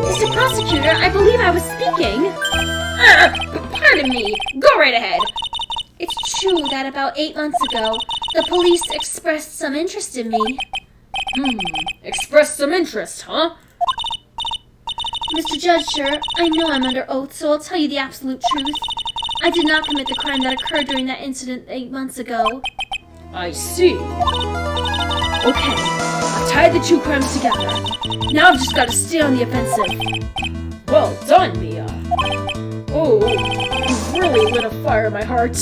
Mr. Prosecutor, I believe I was speaking. Pardon me. Go right ahead. It's true that about 8 months ago, the police expressed some interest in me. Expressed some interest, huh? Mr. Judge, sir, I know I'm under oath, so I'll tell you the absolute truth. I did not commit the crime that occurred during that incident 8 months ago. I see. Okay, I've tied the two crimes together. Now I've just got to stay on the offensive. Well done, Mia. Oh, you've really lit a fire in my heart.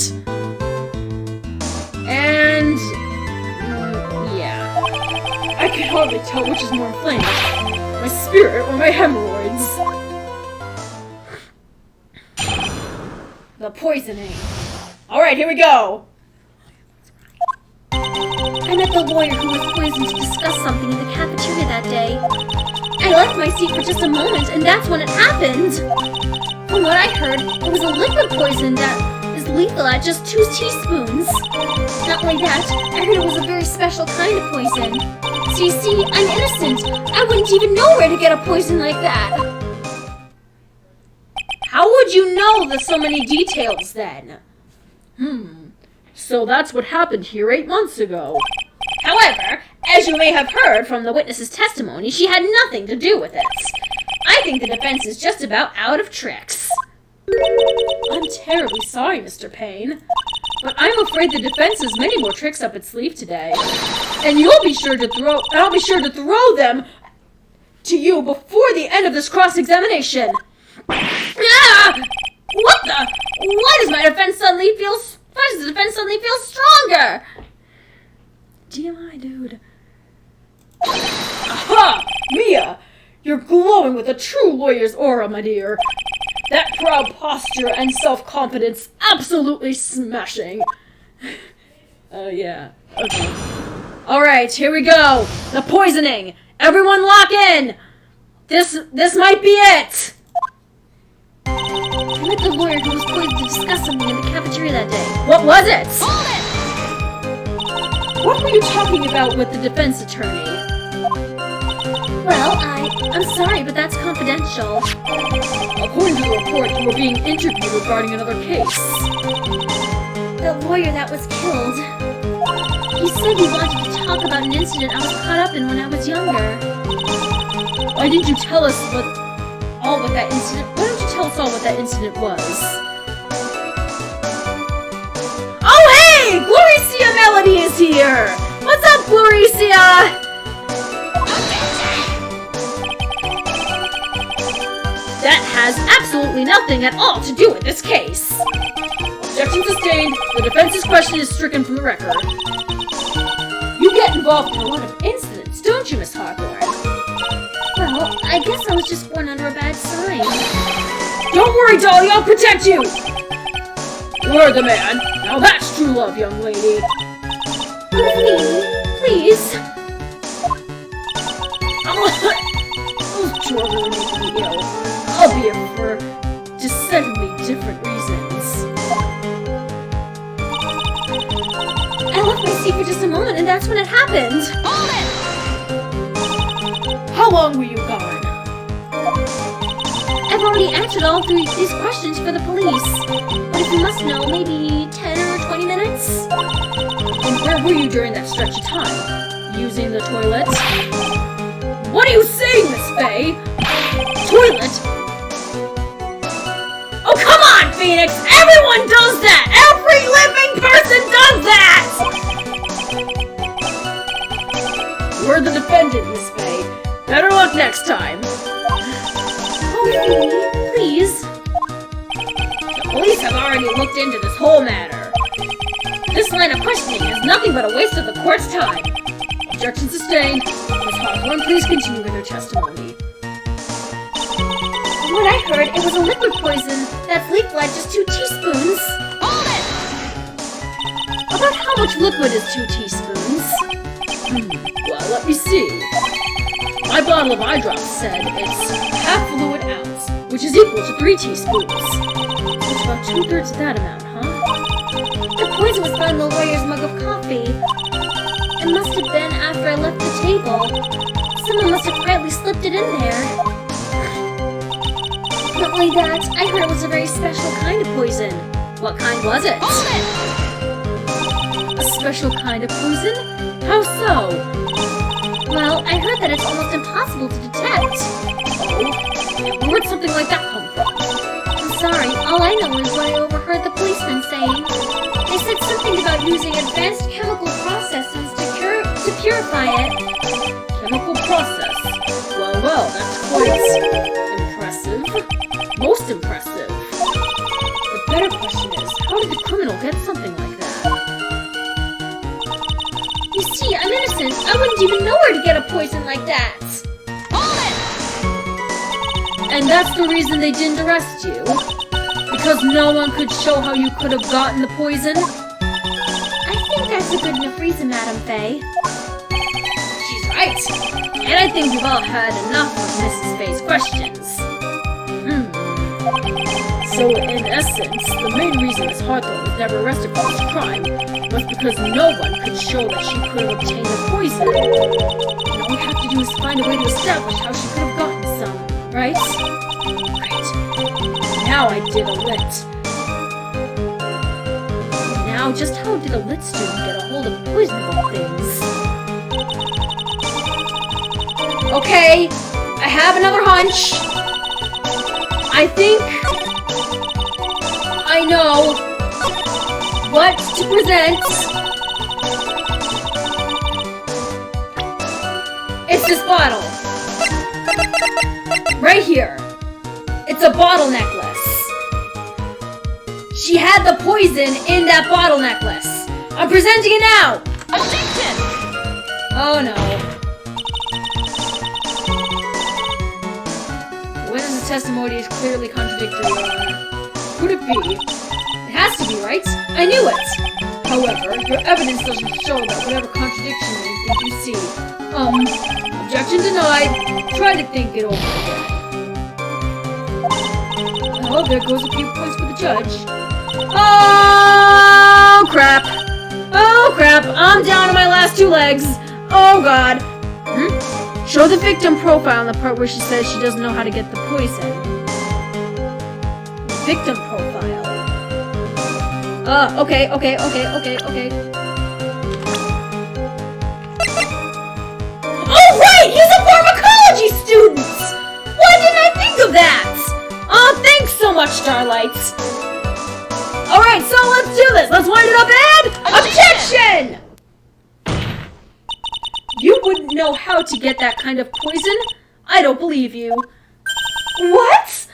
And... yeah. I can hardly tell which is more inflamed. My spirit or my hemorrhoids. The poisoning. Alright, here we go. I met the lawyer who was poisoned to discuss something in the cafeteria that day. I left my seat for just a moment, and that's when it happened. From what I heard, it was a liquid poison that is lethal at just 2 teaspoons. Not only that, I heard it was a very special kind of poison. So you see, I'm innocent. I wouldn't even know where to get a poison like that. How would you know so many details then? So that's what happened here 8 months ago. However, as you may have heard from the witness's testimony, she had nothing to do with it. I think the defense is just about out of tricks. I'm terribly sorry, Mr. Payne, but I'm afraid the defense has many more tricks up its sleeve today. And I'll be sure to throw them to you before the end of this cross-examination. Ah! What the? Why does the defense suddenly feel stronger? TMI, dude. Ha! Mia! You're glowing with a true lawyer's aura, my dear. That proud posture and self-confidence absolutely smashing. Yeah. Okay. Alright, here we go. The poisoning. Everyone lock in. This might be it. I met the lawyer who was poisoned to discuss something in the cafeteria that day. What was it? Hold it! What were you talking about with the defense attorney? Well, I'm sorry, but that's confidential. According to the report, you were being interviewed regarding another case. The lawyer that was killed. He said he wanted to talk about an incident I was caught up in when I was younger. Why didn't you tell us all what that incident? Why don't you tell us all what that incident was? Oh hey, Gloricia Melody is here. What's up, Gloricia? That has absolutely nothing at all to do with this case. Objection sustained. The defense's question is stricken from the record. You get involved in a lot of incidents, don't you, Miss Hawthorne? Well, I guess I was just born under a bad sign. Don't worry, Dolly, I'll protect you! You're the man. Now that's true love, young lady. Please. Those drugs are making me ill. Albeit for decidedly different reasons. I left my seat for just a moment, and that's when it happened. Hold it! How long were you gone? I've already answered all three of these questions for the police. But if you must know, maybe 10 or 20 minutes? And where were you during that stretch of time? Using the toilet? What are you saying, Miss Faye? Toilet? Oh, come on, Phoenix! Everyone does that! Every living person does that! We're the defendant, Miss Faye. Better luck next time. Oh, please. The police have already looked into this whole matter. This line of questioning is nothing but a waste of the court's time. Objection sustained. Miss Hawthorne, please continue with your testimony. From what I heard, it was a liquid poison that's leaked like just 2 teaspoons. Hold it! About how much liquid is 2 teaspoons? Well, let me see. My bottle of eye drops said it's half fluid ounce, which is equal to 3 teaspoons. It's about 2/3 of that amount, huh? The poison was found in the lawyer's mug of coffee. It must have been after I left the table. Someone must have quietly slipped it in there. Not only that, I heard it was a very special kind of poison. What kind was it? Hold it! A special kind of poison? How so? Well, I heard that it's almost impossible to detect. Oh? Where would something like that come from? I'm sorry, all I know is what I overheard the policeman saying. They said something about using advanced chemical processes to purify it. Chemical process? Well, that's quite impressive. Most impressive. The better question is, how did the criminal get something like that? You see, I'm innocent. I wouldn't even know where to get a poison like that. Hold it! And that's the reason they didn't arrest you? Because no one could show how you could have gotten the poison? I think that's a good enough reason, Madam Faye. She's right. And I think we've all had enough of Mrs. Faye's questions. So, in essence, the main reason Miss Hawthorne was never arrested for this crime was because no one could show that she could have obtained the poison. And all we have to do is find a way to establish how she could have gotten some, right? Right. Now I did a lit. Now, just how did a lit student get a hold of poisonable things? Okay, I have another hunch. I think I know what to present. It's this bottle. Right here. It's a bottle necklace. She had the poison in that bottle necklace. I'm presenting it now. Objection! Oh no. testimony is clearly contradictory, Your Honor. Could it be? It has to be, right? I knew it! However, your evidence doesn't show that whatever contradiction you see. Objection denied. Try to think it over again. Well, there goes a few points for the judge. Oh, crap! Oh, crap! I'm down to my last 2 legs! Oh, God! Show the victim profile on the part where she says she doesn't know how to get the poison. Victim profile. Okay. Oh, right! He's a pharmacology student! Why didn't I think of that? Oh, thanks so much, Starlights. Alright, so let's do this. Let's wind it up and... Objection! You wouldn't know how to get that kind of poison? I don't believe you. What?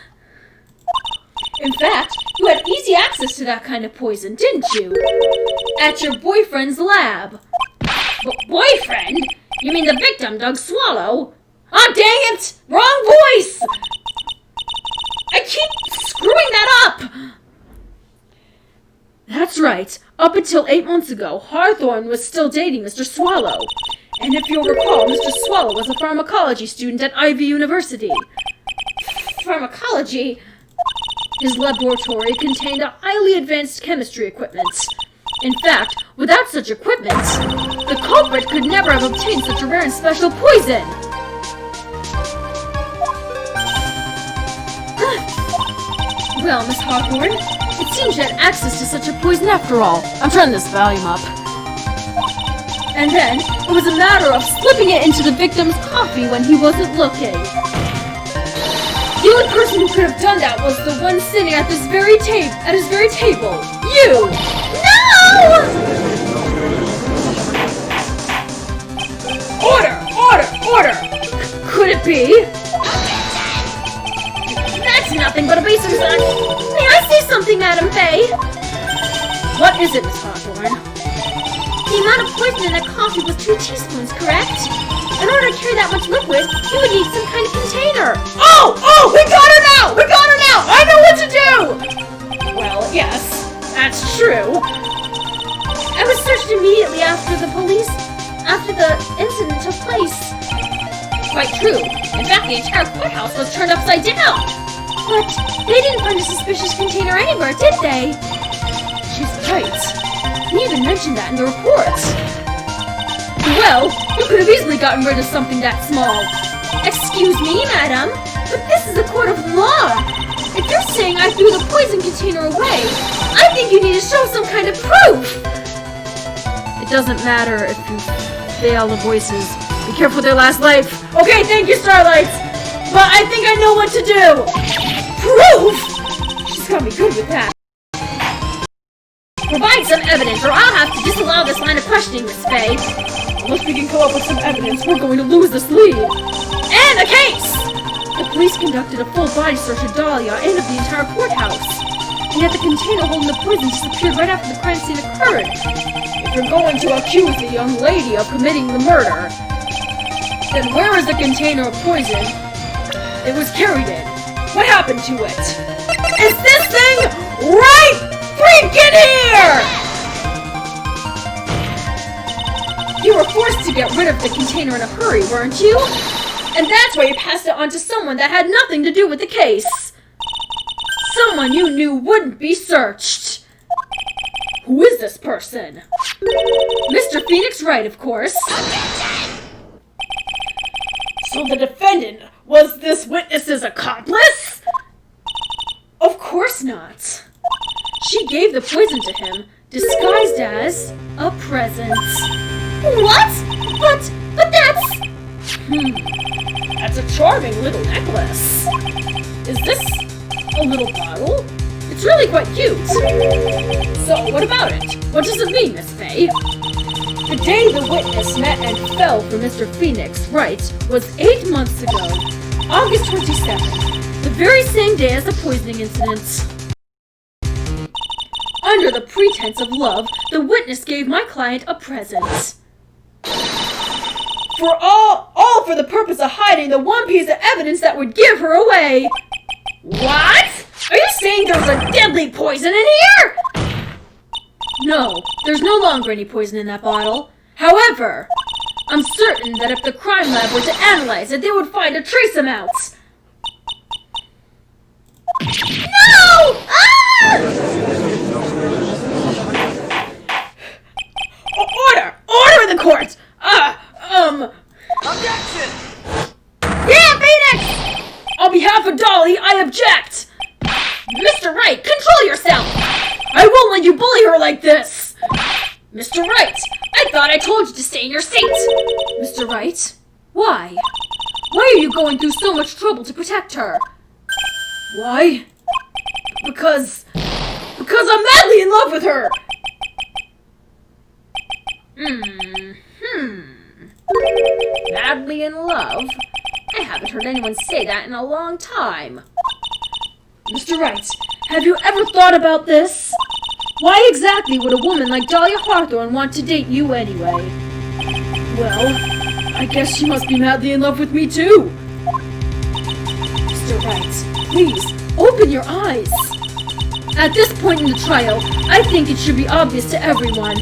In fact, you had easy access to that kind of poison, didn't you? At your boyfriend's lab. Boyfriend? You mean the victim, Doug Swallow? Ah, dang it! Wrong voice! I keep screwing that up! That's right. Up until 8 months ago, Hawthorne was still dating Mr. Swallow. And if you'll recall, Mr. Swallow was a pharmacology student at Ivy University. Pharmacology? His laboratory contained a highly advanced chemistry equipment. In fact, without such equipment, the culprit could never have obtained such a rare and special poison. Well, Miss Hawthorne, it seems you had access to such a poison after all. I'm turning this volume up. And then, it was a matter of slipping it into the victim's coffee when he wasn't looking. The only person who could have done that was the one sitting at his very table. You! No! Order! Could it be? That's nothing but a base of sun. May I say something, Madam Faye? What is it, Miss Hawthorne? The amount of poison in that coffee was 2 teaspoons, correct? In order to carry that much liquid, you would need some kind of container. Oh! We got her now! I know what to do! Well, yes, that's true. I was searched immediately after the incident took place. Quite true. In fact, the entire courthouse was turned upside down. But they didn't find a suspicious container anywhere, did they? She's right. You even mentioned that in the report. Well, you could have easily gotten rid of something that small. Excuse me, madam, but this is a court of law. If you're saying I threw the poison container away, I think you need to show some kind of proof. It doesn't matter if you fail the voices. Be careful with their last life. Okay, thank you, Starlights. But I think I know what to do. Proof? She's got me good with that. Provide some evidence, or I'll have to disallow this line of questioning, Miss Faye. Unless we can come up with some evidence, we're going to lose this lead. And the case! The police conducted a full body search of Dahlia and of the entire courthouse. And yet the container holding the poison disappeared right after the crime scene occurred. If you're going to accuse the young lady of committing the murder, then where is the container of poison it was carried in? What happened to it? Is this thing right freaking here? You were forced to get rid of the container in a hurry, weren't you? And that's why you passed it on to someone that had nothing to do with the case. Someone you knew wouldn't be searched. Who is this person? Mr. Phoenix Wright, of course. So the defendant was this witness's accomplice? Of course not. She gave the poison to him, disguised as a present. What? But that's... That's a charming little necklace. Is this a little bottle? It's really quite cute. So, what about it? What does it mean, Miss Faye? The day the witness met and fell for Mr. Phoenix Wright was 8 months ago, August 27th, the very same day as the poisoning incident. Under the pretense of love, the witness gave my client a present. For all for the purpose of hiding the one piece of evidence that would give her away. What? Are you saying there's a deadly poison in here? No, there's no longer any poison in that bottle. However, I'm certain that if the crime lab were to analyze it, they would find a trace amount. No! Ah! Order! Order in the court! Objection! Yeah, Phoenix! On behalf of Dolly, I object! Mr. Wright, control yourself! I won't let you bully her like this! Mr. Wright, I thought I told you to stay in your seat! Mr. Wright? Why? Why are you going through so much trouble to protect her? Why? Because I'm madly in love with her! Madly in love? I haven't heard anyone say that in a long time. Mr. Wright, have you ever thought about this? Why exactly would a woman like Dahlia Hawthorne want to date you anyway? Well, I guess she must be madly in love with me too. Mr. Wright, please, open your eyes. At this point in the trial, I think it should be obvious to everyone.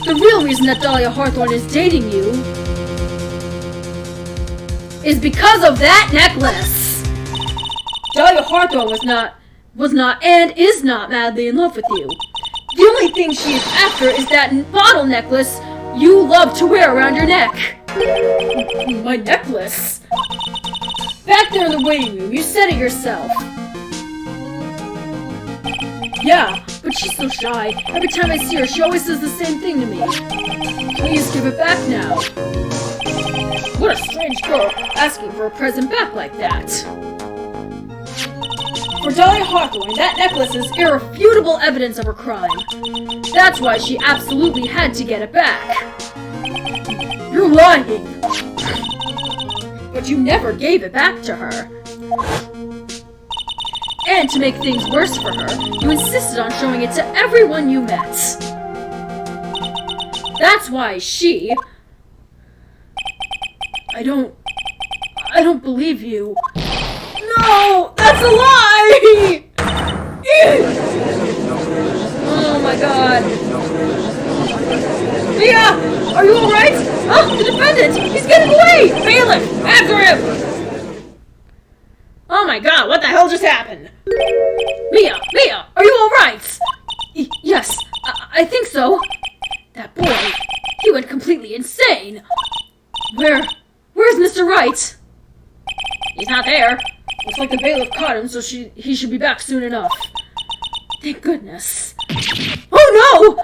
The real reason that Dahlia Hawthorne is dating you is because of that necklace. Dahlia Hawthorne was not and is not madly in love with you. The only thing she is after is that bottle necklace you love to wear around your neck. My necklace? Back there in the waiting room, you said it yourself. Yeah, but she's so shy. Every time I see her, she always says the same thing to me. Please give it back now. What a strange girl, asking for a present back like that. For Dahlia Hawthorne, that necklace is irrefutable evidence of her crime. That's why she absolutely had to get it back. You're lying! But you never gave it back to her. And to make things worse for her, you insisted on showing it to everyone you met. That's why she... I don't believe you. No! That's a lie! Oh my god. Mia! Are you alright? Oh, the defendant! He's getting away! Bailiff! After him! Oh my god, what the hell just happened? Mia! Are you alright? Yes, I think so. That boy, he went completely insane. Where's Mr. Wright? He's not there. Looks like the bailiff caught him, so he should be back soon enough. Thank goodness. Oh no!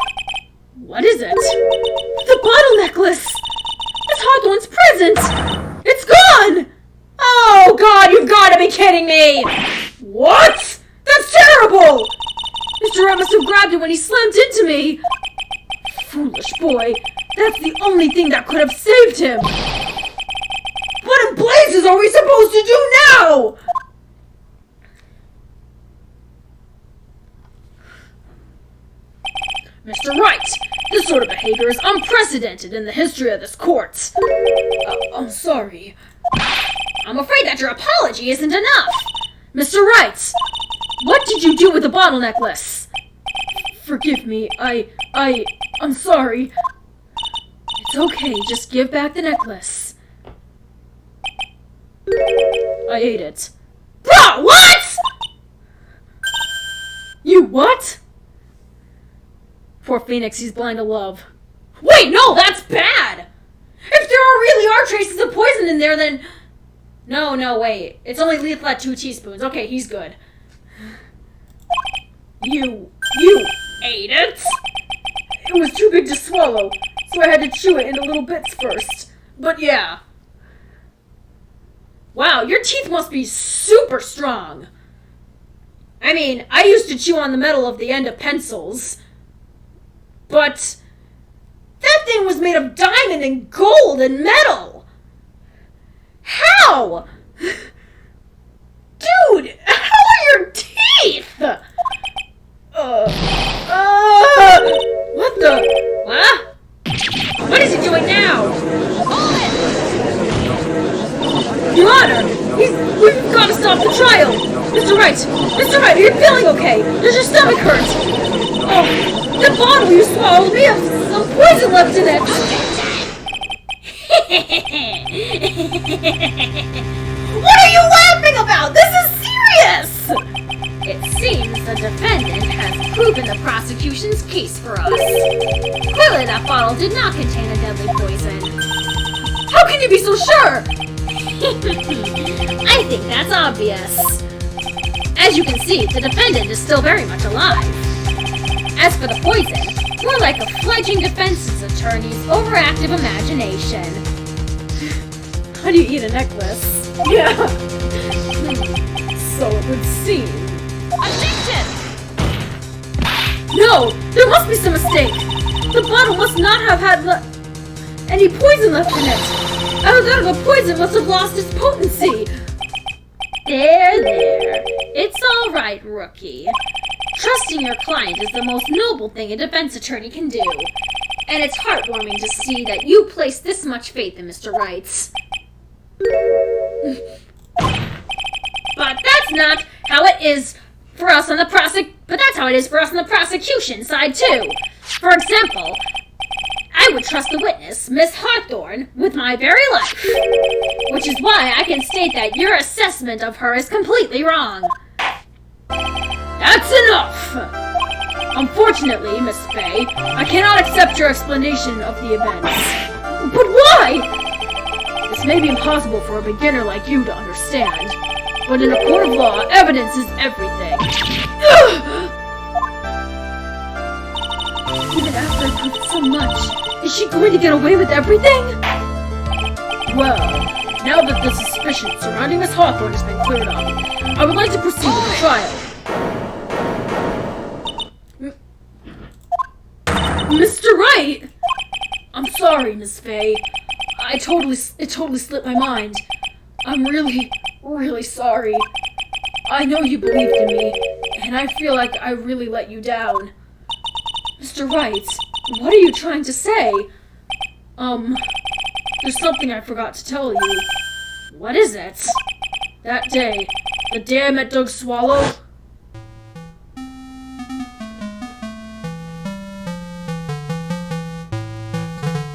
What is it? The bottle necklace! It's Hawthorne's present! It's gone! Oh god, you've gotta be kidding me! What? That's terrible! Mr. Wright must have grabbed it when he slammed into me! Foolish boy, that's the only thing that could have saved him! What in blazes are we supposed to do now? Mr. Wright, this sort of behavior is unprecedented in the history of this court. I'm sorry. I'm afraid that your apology isn't enough. Mr. Wright, what did you do with the bottle necklace? Forgive me, I'm sorry. It's okay, just give back the necklace. I ate it. Bro, what?! You what? Poor Phoenix, he's blind to love. Wait, no, that's bad! If there really are traces of poison in there, then... No, wait. It's only lethal at 2 teaspoons. Okay, he's good. You ate it? It was too big to swallow, so I had to chew it into little bits first. But yeah. Wow, your teeth must be super strong. I mean, I used to chew on the metal of the end of pencils. But that thing was made of diamond and gold and metal. How? Dude, how are your teeth? What the? Huh? What is he doing now? Your Honor, we've got to stop the trial. Mr. Wright, your stomach hurt? Oh, the bottle you swallowed may have some poison left in it. What are you laughing about? This is serious! It seems the defendant has proven the prosecution's case for us. Clearly that bottle did not contain a deadly poison. How can you be so sure? I think that's obvious. As you can see, the defendant is still very much alive. As for the poison, more like a fledgling defense attorney's overactive imagination. How do you eat a necklace? Yeah. So it would seem. Objection! No! There must be some mistake! The bottle must not have had any poison left in it! Either the poison must have lost its potency! There. It's alright, rookie. Trusting your client is the most noble thing a defense attorney can do. And it's heartwarming to see that you place this much faith in Mr. Wrights. But that's not how it is for us on the prosecution side too. For example, I would trust the witness, Miss Hawthorne, with my very life. Which is why I can state that your assessment of her is completely wrong. That's enough! Unfortunately, Miss Fay, I cannot accept your explanation of the events. But why? This may be impossible for a beginner like you to understand, but in a court of law, evidence is everything. Even after I proved so much, is she going to get away with everything? Well, now that the suspicion surrounding Miss Hawthorne has been cleared up, I would like to proceed with the trial. Mr. Wright! I'm sorry, Miss Fay. It totally slipped my mind. I'm really sorry. I know you believed in me, and I feel like I really let you down. Mr. Wright, what are you trying to say? There's something I forgot to tell you. What is it? That day, the day I met Doug Swallow.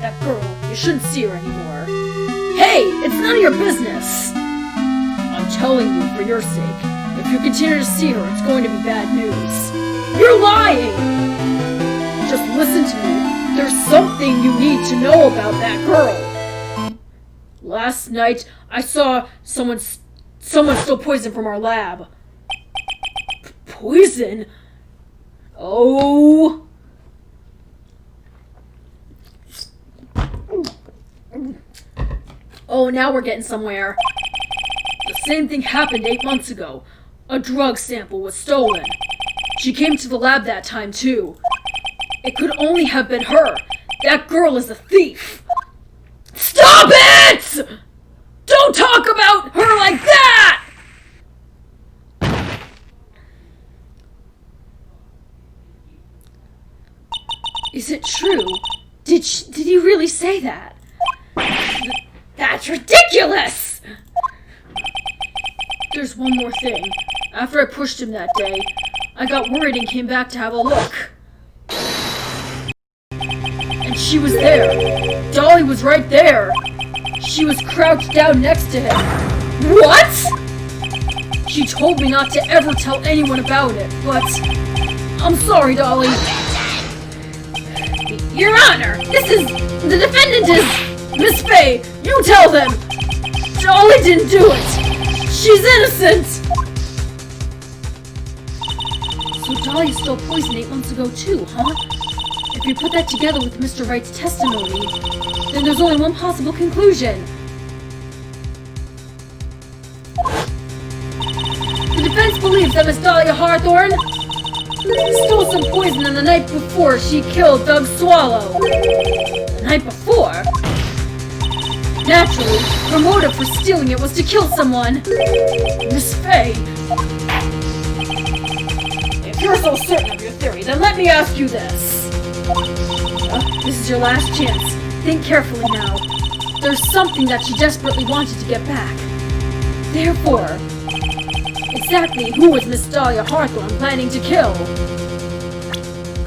That girl, you shouldn't see her anymore. Hey, it's none of your business! I'm telling you for your sake. If you continue to see her, it's going to be bad news. You're lying! Just listen to me. There's something you need to know about that girl. Last night, I saw someone stole poison from our lab. Poison? Oh... Oh, now we're getting somewhere. The same thing happened 8 months ago. A drug sample was stolen. She came to the lab that time, too. It could only have been her. That girl is a thief. Stop it! Don't talk about her like that! Is it true? Did he really say that? That's ridiculous! There's one more thing. After I pushed him that day, I got worried and came back to have a look. And she was there. Dolly was right there. She was crouched down next to him. What? She told me not to ever tell anyone about it, but... I'm sorry, Dolly. Your Honor, the defendant is... Miss Fay, you tell them! Dolly didn't do it! She's innocent! So Dolly stole poison 8 months ago too, huh? If you put that together with Mr. Wright's testimony, then there's only one possible conclusion. The defense believes that Miss Dahlia Hawthorne stole some poison on the night before she killed Doug Swallow. The night before? Naturally, her motive for stealing it was to kill someone. Miss Fay, if you're so certain of your theory, then let me ask you this. This is your last chance. Think carefully now. There's something that she desperately wanted to get back. Therefore, it exactly who was Miss Dahlia Hawthorne planning to kill?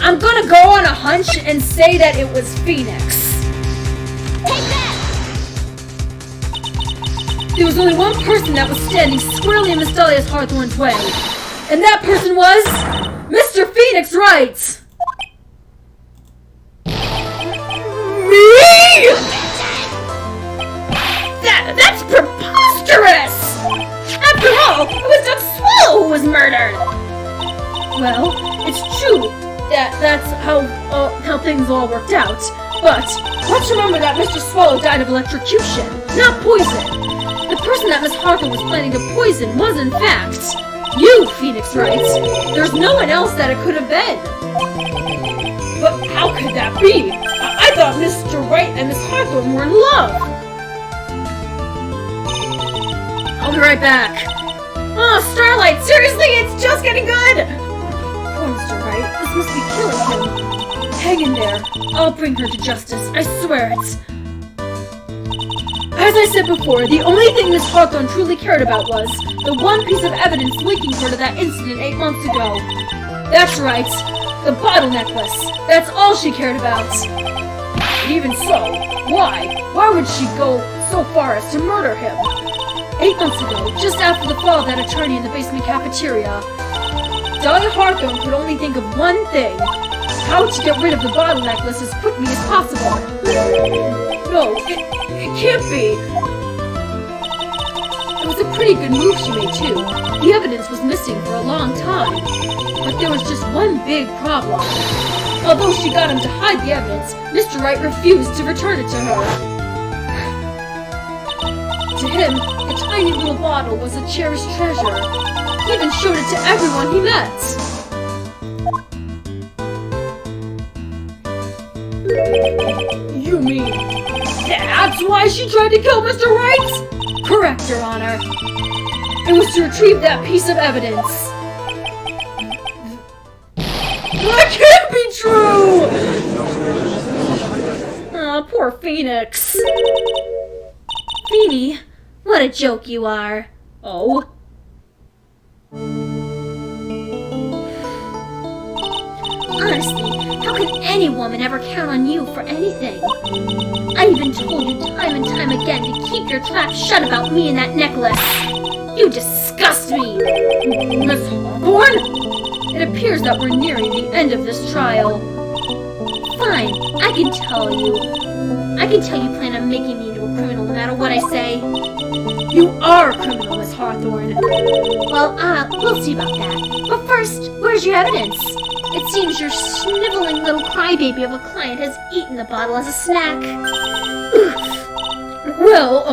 I'm gonna go on a hunch and say that it was Phoenix. Take that! There was only one person that was standing squarely in Miss Dahlia Hawthorne's way, and that person was Mr. Phoenix Wright. Me? That's preposterous! After all, it was Doug Swallow who was murdered! Well, it's true that that's how things all worked out. But let's remember that Mr. Swallow died of electrocution, not poison. The person that Miss Hawthorne was planning to poison was, in fact, you, Phoenix Wright. There's no one else that it could have been. But how could that be? I thought Mr. Wright and Miss Hawthorne were in love. I'll be right back. Oh, Starlight, seriously, it's just getting good! Poor Mr. Wright, this must be killing him. Hang in there. I'll bring her to justice. I swear it. As I said before, the only thing Miss Hawthorne truly cared about was the one piece of evidence linking her to that incident 8 months ago. That's right, the bottle necklace. That's all she cared about. Even so, why? Why would she go so far as to murder him? 8 months ago, just after the fall of that attorney in the basement cafeteria, Dahlia Hawthorne could only think of one thing: how to get rid of the bottle necklace as quickly as possible. No, it can't be. It was a pretty good move she made, too. The evidence was missing for a long time. But there was just one big problem. Although she got him to hide the evidence, Mr. Wright refused to return it to her. To him, the tiny little bottle was a cherished treasure. He even showed it to everyone he met. You mean that's why she tried to kill Mr. Wright? Correct, Your Honor. It was to retrieve that piece of evidence. That can't be true! Oh, poor Phoenix. Feeny, what a joke you are. Oh? Honestly, how can any woman ever count on you for anything? I even told you time and time again to keep your trap shut about me and that necklace. You disgust me! Miss Hawthorne? It appears that we're nearing the end of this trial. Fine, I can tell you plan on making me into a criminal no matter what I say. You are a criminal, Miss Hawthorne. Well, we'll see about that. But first, where's your evidence? It seems your sniveling little crybaby of a client has eaten the bottle as a snack. Well,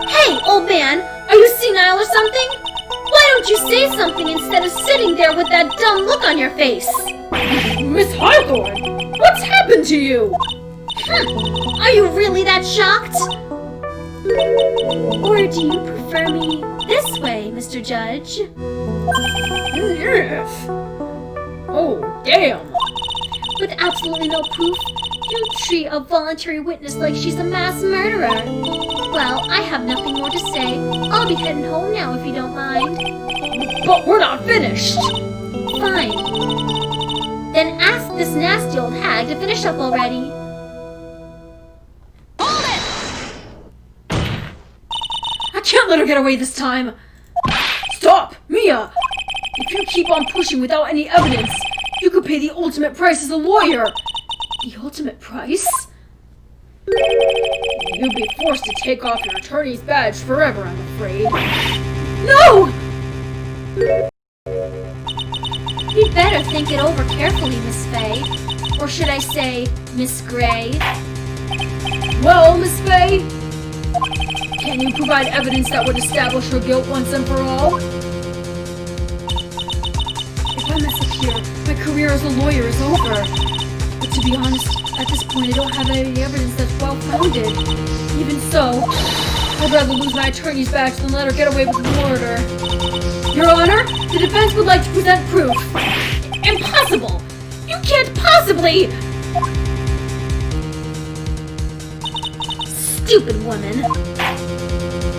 Hey, old man, are you senile or something? Why don't you say something instead of sitting there with that dumb look on your face? Miss Hawthorne, what's happened to you? Are you really that shocked? Or do you prefer me this way, Mr. Judge? Yes. Oh, damn. With absolutely no proof, you treat a voluntary witness like she's a mass murderer. Well, I have nothing more to say. I'll be heading home now if you don't mind. But we're not finished. Fine. Then ask this nasty old hag to finish up already. I can't let her get away this time. Stop, Mia. If you keep on pushing without any evidence, you could pay the ultimate price as a lawyer. The ultimate price? You'd be forced to take off your attorney's badge forever, I'm afraid. No! You'd better think it over carefully, Miss Fay. Or should I say, Miss Gray? Well, Miss Fay, can you provide evidence that would establish her guilt once and for all? If I mess up here, my career as a lawyer is over. But to be honest, at this point I don't have any evidence that's well-founded. Even so, I'd rather lose my attorney's badge than let her get away with murder. Your Honor, the defense would like to present proof. Impossible! You can't possibly! Stupid woman.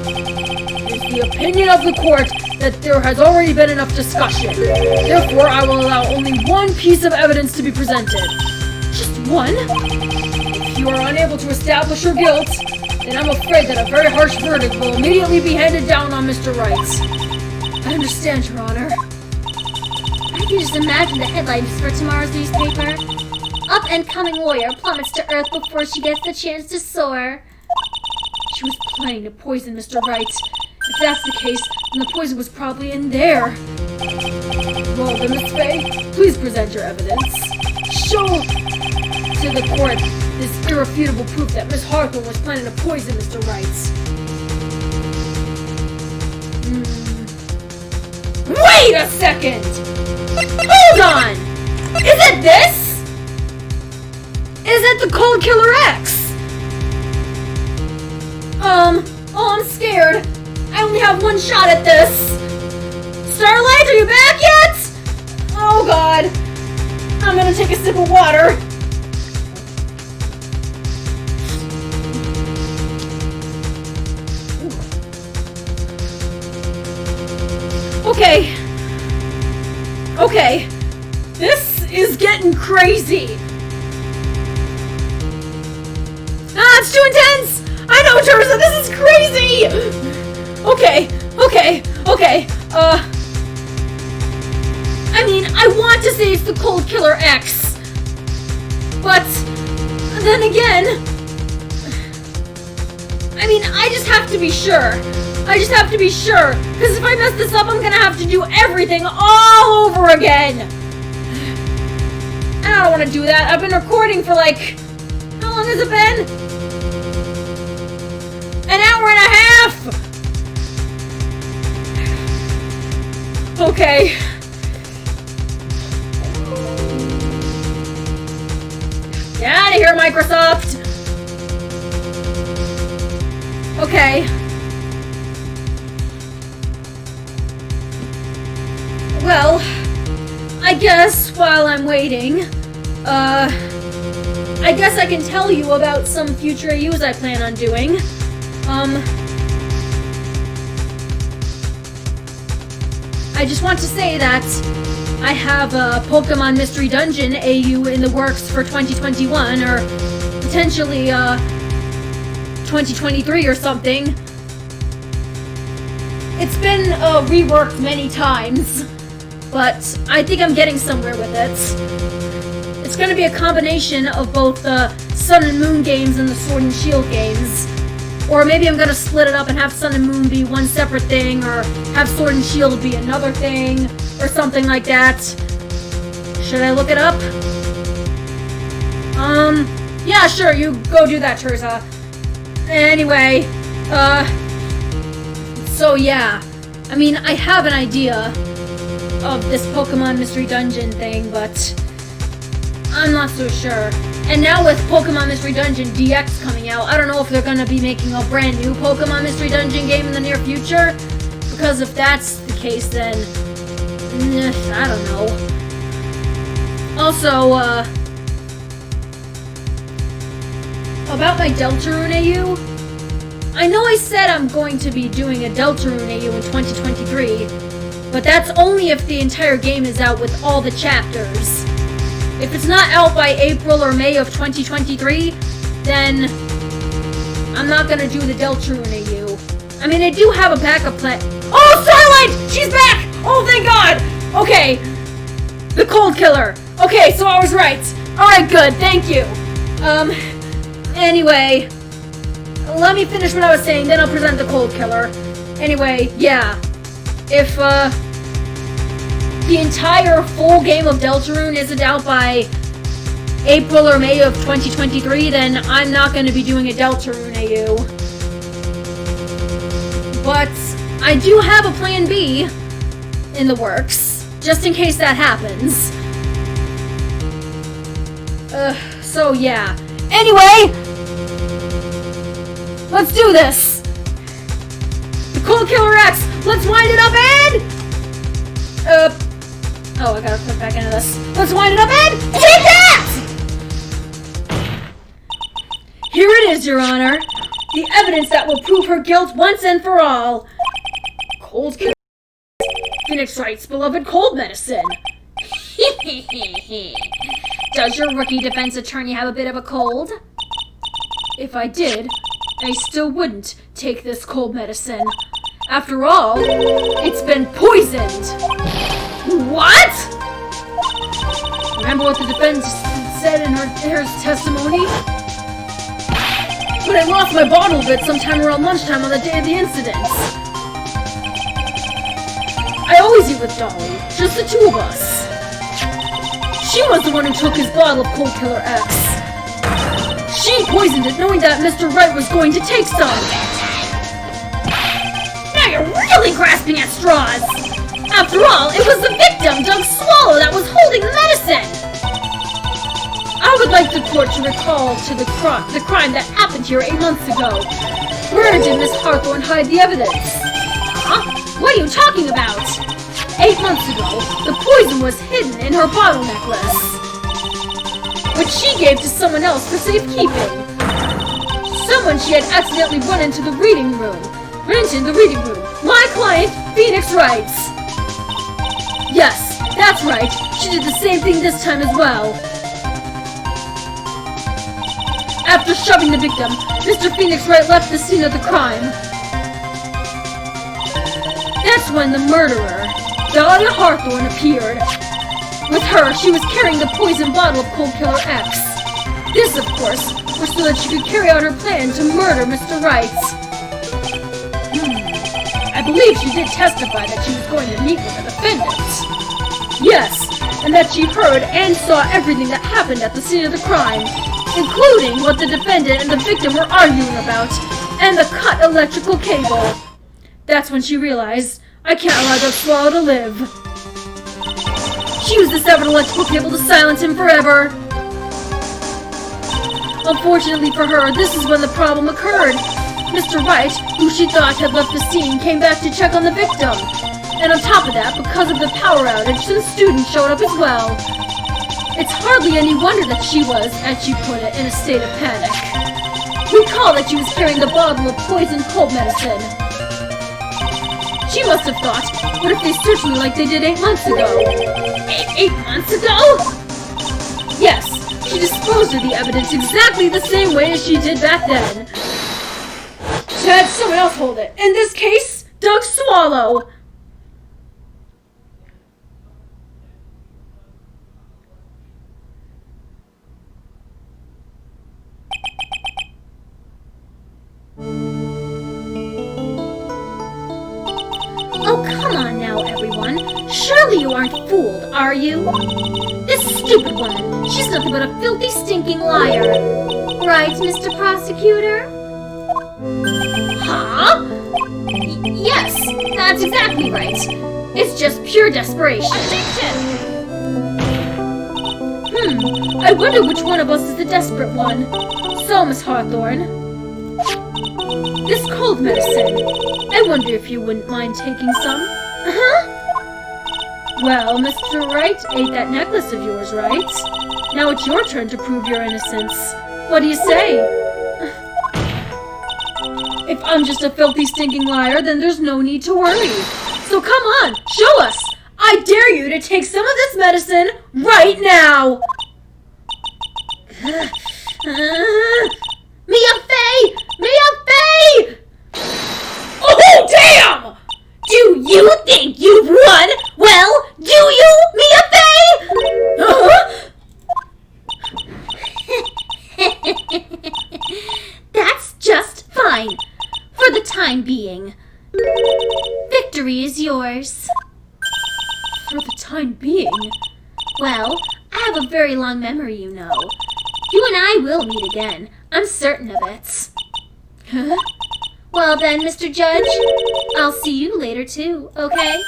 It is the opinion of the court that there has already been enough discussion. Therefore, I will allow only one piece of evidence to be presented. Just one? If you are unable to establish your guilt, then I'm afraid that a very harsh verdict will immediately be handed down on Mr. Wright. I understand, Your Honor. I can just imagine the headlines for tomorrow's newspaper. Up-and-coming lawyer plummets to earth before she gets the chance to soar. She was planning to poison Mr. Wright. If that's the case, then the poison was probably in there. Well then, Miss Fay, please present your evidence. Show to the court this irrefutable proof that Miss Hawthorne was planning to poison Mr. Wright. Wait a second! Hold on! Is it this? Is it the Cold Killer X? Oh, I'm scared. I only have one shot at this. Starlight, are you back yet? Oh god. I'm gonna take a sip of water. Okay. This is getting crazy. It's too intense! I know, Teresa, this is crazy! Okay. I mean, I want to say it's the Cold Killer X. But, then again, I mean, I just have to be sure. Because if I mess this up, I'm gonna have to do everything all over again. And I don't want to do that. I've been recording for like, how long has it been? An hour and a half! Okay. Get out of here, Microsoft! Okay. Well, I guess while I'm waiting, I guess I can tell you about some future AUs I plan on doing. I just want to say that I have a Pokemon Mystery Dungeon AU in the works for 2021, or potentially, 2023 or something. It's been, reworked many times, but I think I'm getting somewhere with it. It's gonna be a combination of both the Sun and Moon games and the Sword and Shield games. Or maybe I'm gonna split it up and have Sun and Moon be one separate thing, or have Sword and Shield be another thing, or something like that. Should I look it up? Yeah, sure, you go do that, Teresa. Anyway, so yeah. I mean, I have an idea of this Pokemon Mystery Dungeon thing, but I'm not so sure. And now with Pokemon Mystery Dungeon DX coming out, I don't know if they're gonna be making a brand new Pokemon Mystery Dungeon game in the near future. Because if that's the case, then I don't know. Also, about my Deltarune AU, I know I said I'm going to be doing a Deltarune AU in 2023, but that's only if the entire game is out with all the chapters. If it's not out by April or May of 2023, then I'm not gonna do the Deltarune AU. I mean, I do have a backup plan. Oh, Starlight! She's back! Oh, thank God! Okay. The Cold Killer. Okay, so I was right. Alright, good, thank you. Anyway, let me finish what I was saying, then I'll present the Cold Killer. Anyway, yeah. If, the entire full game of Deltarune isn't out by April or May of 2023, then I'm not going to be doing a Deltarune AU. But I do have a plan B in the works, just in case that happens. So yeah. Anyway, let's do this! The Cold Killer X, let's wind it up and... Oh, I gotta put back into this. Let's wind it up and take that! Here it is, Your Honor. The evidence that will prove her guilt once and for all. Cold Killer Phoenix Wright's beloved cold medicine. Does your rookie defense attorney have a bit of a cold? If I did, I still wouldn't take this cold medicine. After all, it's been poisoned. What? Remember what the defense said in her testimony? But I lost my bottle of it sometime around lunchtime on the day of the incident. I always eat with Dolly, just the two of us. She was the one who took his bottle of Cold Killer X. She poisoned it knowing that Mr. Wright was going to take some. Now you're really grasping at straws. After all, it was the victim, Doug Swallow, that was holding the medicine. I would like the court to recall to the crime that happened here 8 months ago. Where did Miss Hawthorne hide the evidence? Huh? What are you talking about? 8 months ago, the poison was hidden in her bottle necklace, which she gave to someone else for safekeeping. Someone she had accidentally run into the reading room. My client, Phoenix Wright. Yes, that's right. She did the same thing this time as well. After shoving the victim, Mr. Phoenix Wright left the scene of the crime. That's when the murderer, Dahlia Hawthorne, appeared. With her, she was carrying the poison bottle of Cold Killer X. This, of course, was so that she could carry out her plan to murder Mr. Wright. I believe she did testify that she was going to meet with the defendant. Yes, and that she heard and saw everything that happened at the scene of the crime, including what the defendant and the victim were arguing about, and the cut electrical cable. That's when she realized, I can't allow Doug Swallow to live. She used the severed electrical cable to silence him forever. Unfortunately for her, this is when the problem occurred. Mr. Wright, who she thought had left the scene, came back to check on the victim. And on top of that, because of the power outage, some students showed up as well. It's hardly any wonder that she was, as she put it, in a state of panic. Recall that she was carrying the bottle of poisoned cold medicine. She must have thought, what if they searched me like they did 8 months ago? 8 months ago? Yes, she disposed of the evidence exactly the same way as she did back then. She had someone else hold it. In this case, Doug Swallow. Oh, come on now, everyone. Surely you aren't fooled, are you? This stupid woman, she's nothing but a filthy, stinking liar. Right, Mr. Prosecutor? Huh? Yes, that's exactly right. It's just pure desperation. I wonder which one of us is the desperate one. So, Miss Hawthorne, this cold medicine, I wonder if you wouldn't mind taking some? Huh? Well, Mr. Wright ate that necklace of yours, right? Now it's your turn to prove your innocence. What do you say? If I'm just a filthy, stinking liar, then there's no need to worry. So come on, show us! I dare you to take some of this medicine right now! Mia Fey! Mia Fey! Oh, damn! Do you think you've won? Well, do you, Mia Fey? That's just fine. For the time being. Victory is yours. For the time being? Well, I have a very long memory, you know. You and I will meet again. I'm certain of it. Huh? Well then, Mr. Judge, I'll see you later too, okay?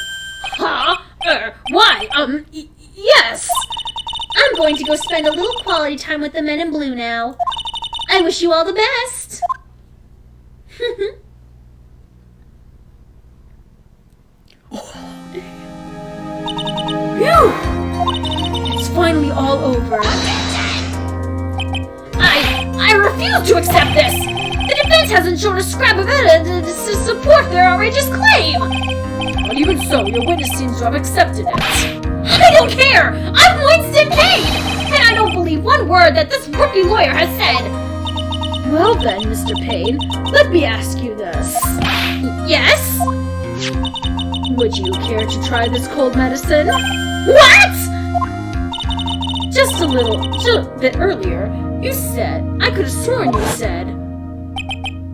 Huh? Why? Yes! I'm going to go spend a little quality time with the men in blue now. I wish you all the best. Phew! It's finally all over. I refuse to accept this! The defense witness hasn't shown a scrap of evidence to support their outrageous claim. But even so, your witness seems to have accepted it. I don't care! I'm Winston Payne! And I don't believe one word that this rookie lawyer has said. Well then, Mr. Payne, let me ask you this. Yes? Would you care to try this cold medicine? What? Just a bit earlier, you said, I could have sworn you said.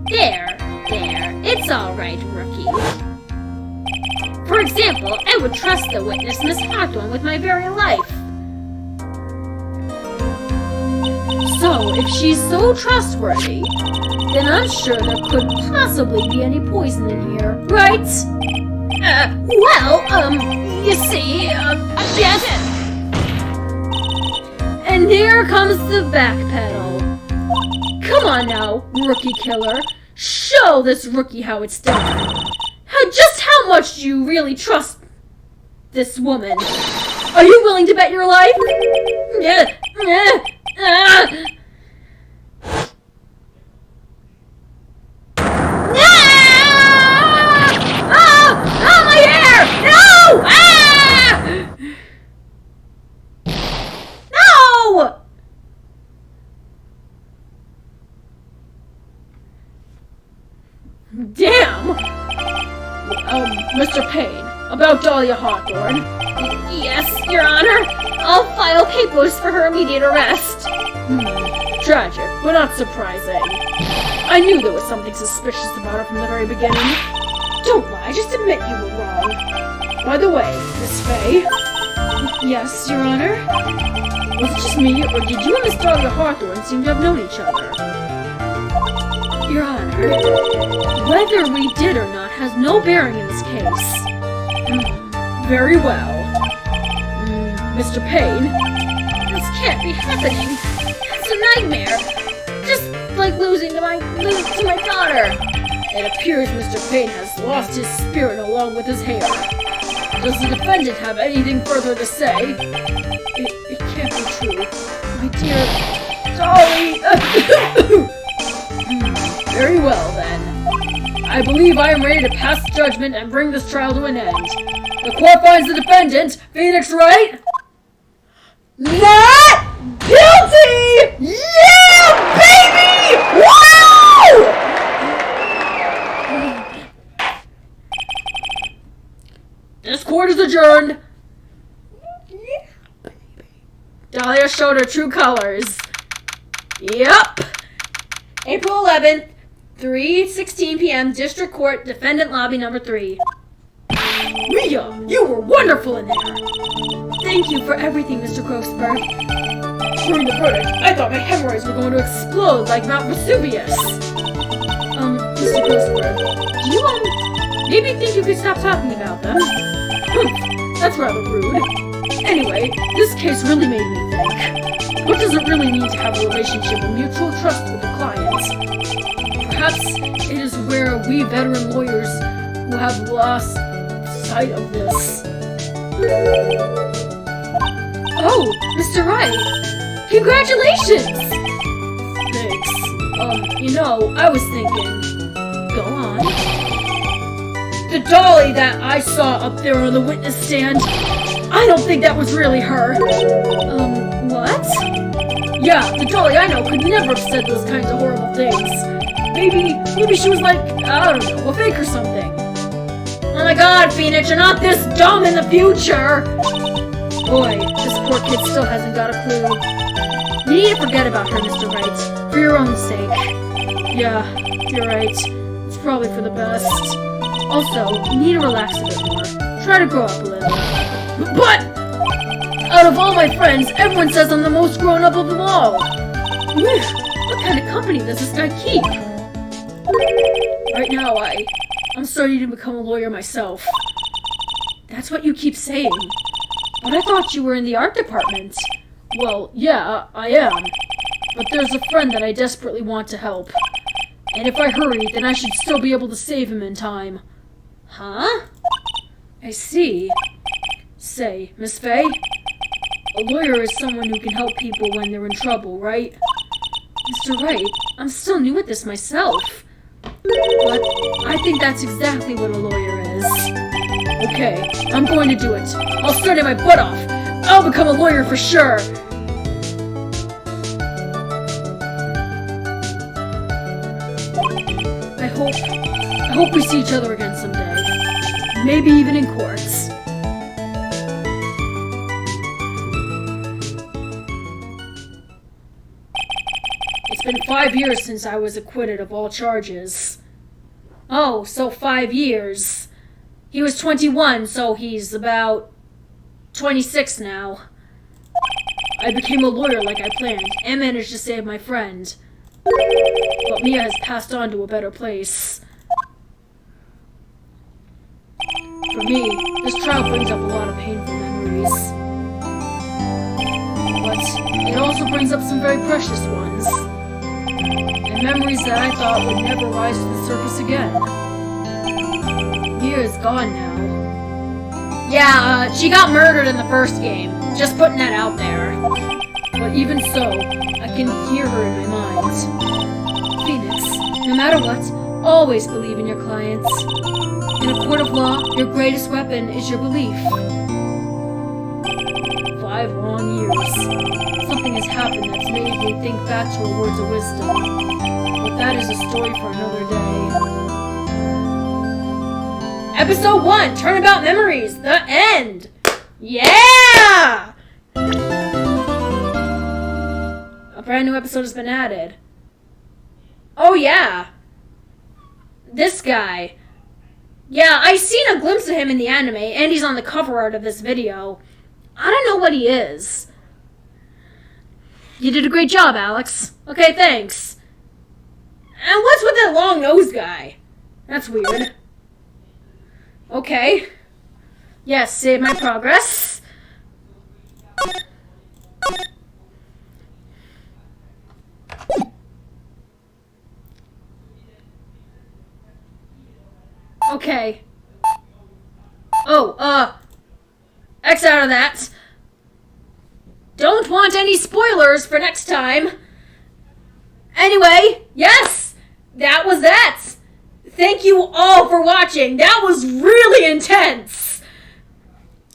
There, it's alright, rookie. For example, I would trust the witness, Miss Hawthorne, with my very life. So, if she's so trustworthy, then I'm sure there couldn't possibly be any poison in here, right? You see, yes. And here comes the backpedal. Come on now, rookie killer. Show this rookie how it's done. Just how much do you really trust this woman? Are you willing to bet your life? My hair! No! No! Damn! Mr. Payne, about Dahlia Hawthorne. Yes, Your Honor. I'll file papers for her immediate arrest. Tragic, but not surprising. I knew there was something suspicious about her from the very beginning. Don't lie, just admit you were wrong. By the way, Miss Fay. Yes, Your Honor? Was it just me, or did you and Miss Dahlia Hawthorne seem to have known each other? Your Honor, whether we did or not has no bearing in this case. Very well. Mr. Payne? This can't be happening. It's a nightmare. Just like losing to my daughter. It appears Mr. Payne has lost his spirit along with his hair. Does the defendant have anything further to say? It can't be true. My dear Dolly! Very well, then. I believe I am ready to pass judgment and bring this trial to an end. The court finds the defendant, Phoenix Wright, not guilty! Yeah, baby! Wow! This court is adjourned. Yeah, baby. Dahlia showed her true colors. Yep. April 11th, 3:16 p.m. District Court, Defendant Lobby Number 3. Mia, you were wonderful in there. Thank you for everything, Mr. Grossberg. During the verdict, I thought my hemorrhoids were going to explode like Mount Vesuvius. Mr. Grossberg, do you, maybe think you could stop talking about them? That's rather rude. Anyway, this case really made me think. What does it really mean to have a relationship of mutual trust with a client? Perhaps it is where we veteran lawyers who have lost sight of this. Oh, Mr. Wright! Congratulations! Thanks. I was thinking... Go on. The dolly that I saw up there on the witness stand, I don't think that was really her. What? Yeah, the dolly I know could never have said those kinds of horrible things. Maybe she was like, I don't know, a fake or something. Oh my god, Phoenix, you're not this dumb in the future! Boy, this poor kid still hasn't got a clue. You need to forget about her, Mr. Wright, for your own sake. Yeah, you're right. It's probably for the best. Also, you need to relax a bit more. Try to grow up a little. But! Out of all my friends, everyone says I'm the most grown-up of them all. What kind of company does this guy keep? Right now, I'm starting to become a lawyer myself. That's what you keep saying. But I thought you were in the art department. Well, yeah, I am. But there's a friend that I desperately want to help. And if I hurry, then I should still be able to save him in time. Huh? I see. Say, Miss Fay? A lawyer is someone who can help people when they're in trouble, right? Mr. Wright, I'm still new at this myself. But I think that's exactly what a lawyer is. Okay, I'm going to do it. I'll study my butt off. I'll become a lawyer for sure. I hope we see each other again someday. Maybe even in courts. It's been 5 years since I was acquitted of all charges. Oh, so 5 years. He was 21, so he's about 26 now. I became a lawyer like I planned, and managed to save my friend. But Mia has passed on to a better place. For me, this trial brings up a lot of painful memories. But it also brings up some very precious ones. And memories that I thought would never rise to the surface again. Mia is gone now. Yeah, she got murdered in the first game. Just putting that out there. But even so, I can hear her in my mind. Phoenix, no matter what, always believe in your clients. In a court of law, your greatest weapon is your belief. 5 long years. Something has happened that's made me think back to her words of wisdom. But that is a story for another day. Episode 1, Turnabout Memories, the end! Yeah! A brand new episode has been added. Oh yeah. This guy. Yeah, I seen a glimpse of him in the anime, and he's on the cover art of this video. I don't know what he is. You did a great job, Alex. Okay, thanks. And what's with that long nose guy? That's weird. Okay. Yes, save my progress. Okay. Oh, X out of that. Don't want any spoilers for next time. Anyway, yes, that was that. Thank you all for watching. That was really intense.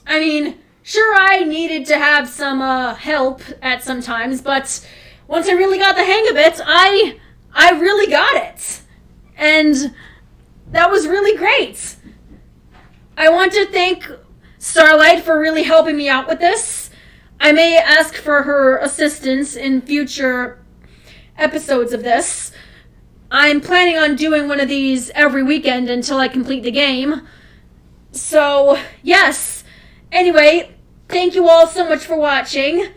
I mean, sure, I needed to have some help at some times, but once I really got the hang of it, I really got it. And that was really great. I want to thank Starlight for really helping me out with this. I may ask for her assistance in future episodes of this. I'm planning on doing one of these every weekend until I complete the game. So, yes. Anyway, thank you all so much for watching.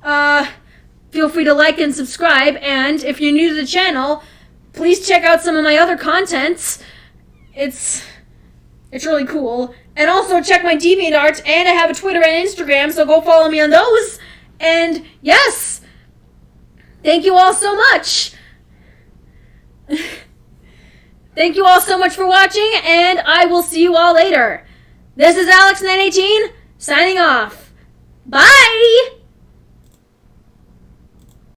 Feel free to like and subscribe, and if you're new to the channel, please check out some of my other content. It's really cool. And also check my DeviantArt, and I have a Twitter and Instagram, so go follow me on those. And yes, thank you all so much. Thank you all so much for watching, and I will see you all later. This is Alex918, signing off. Bye!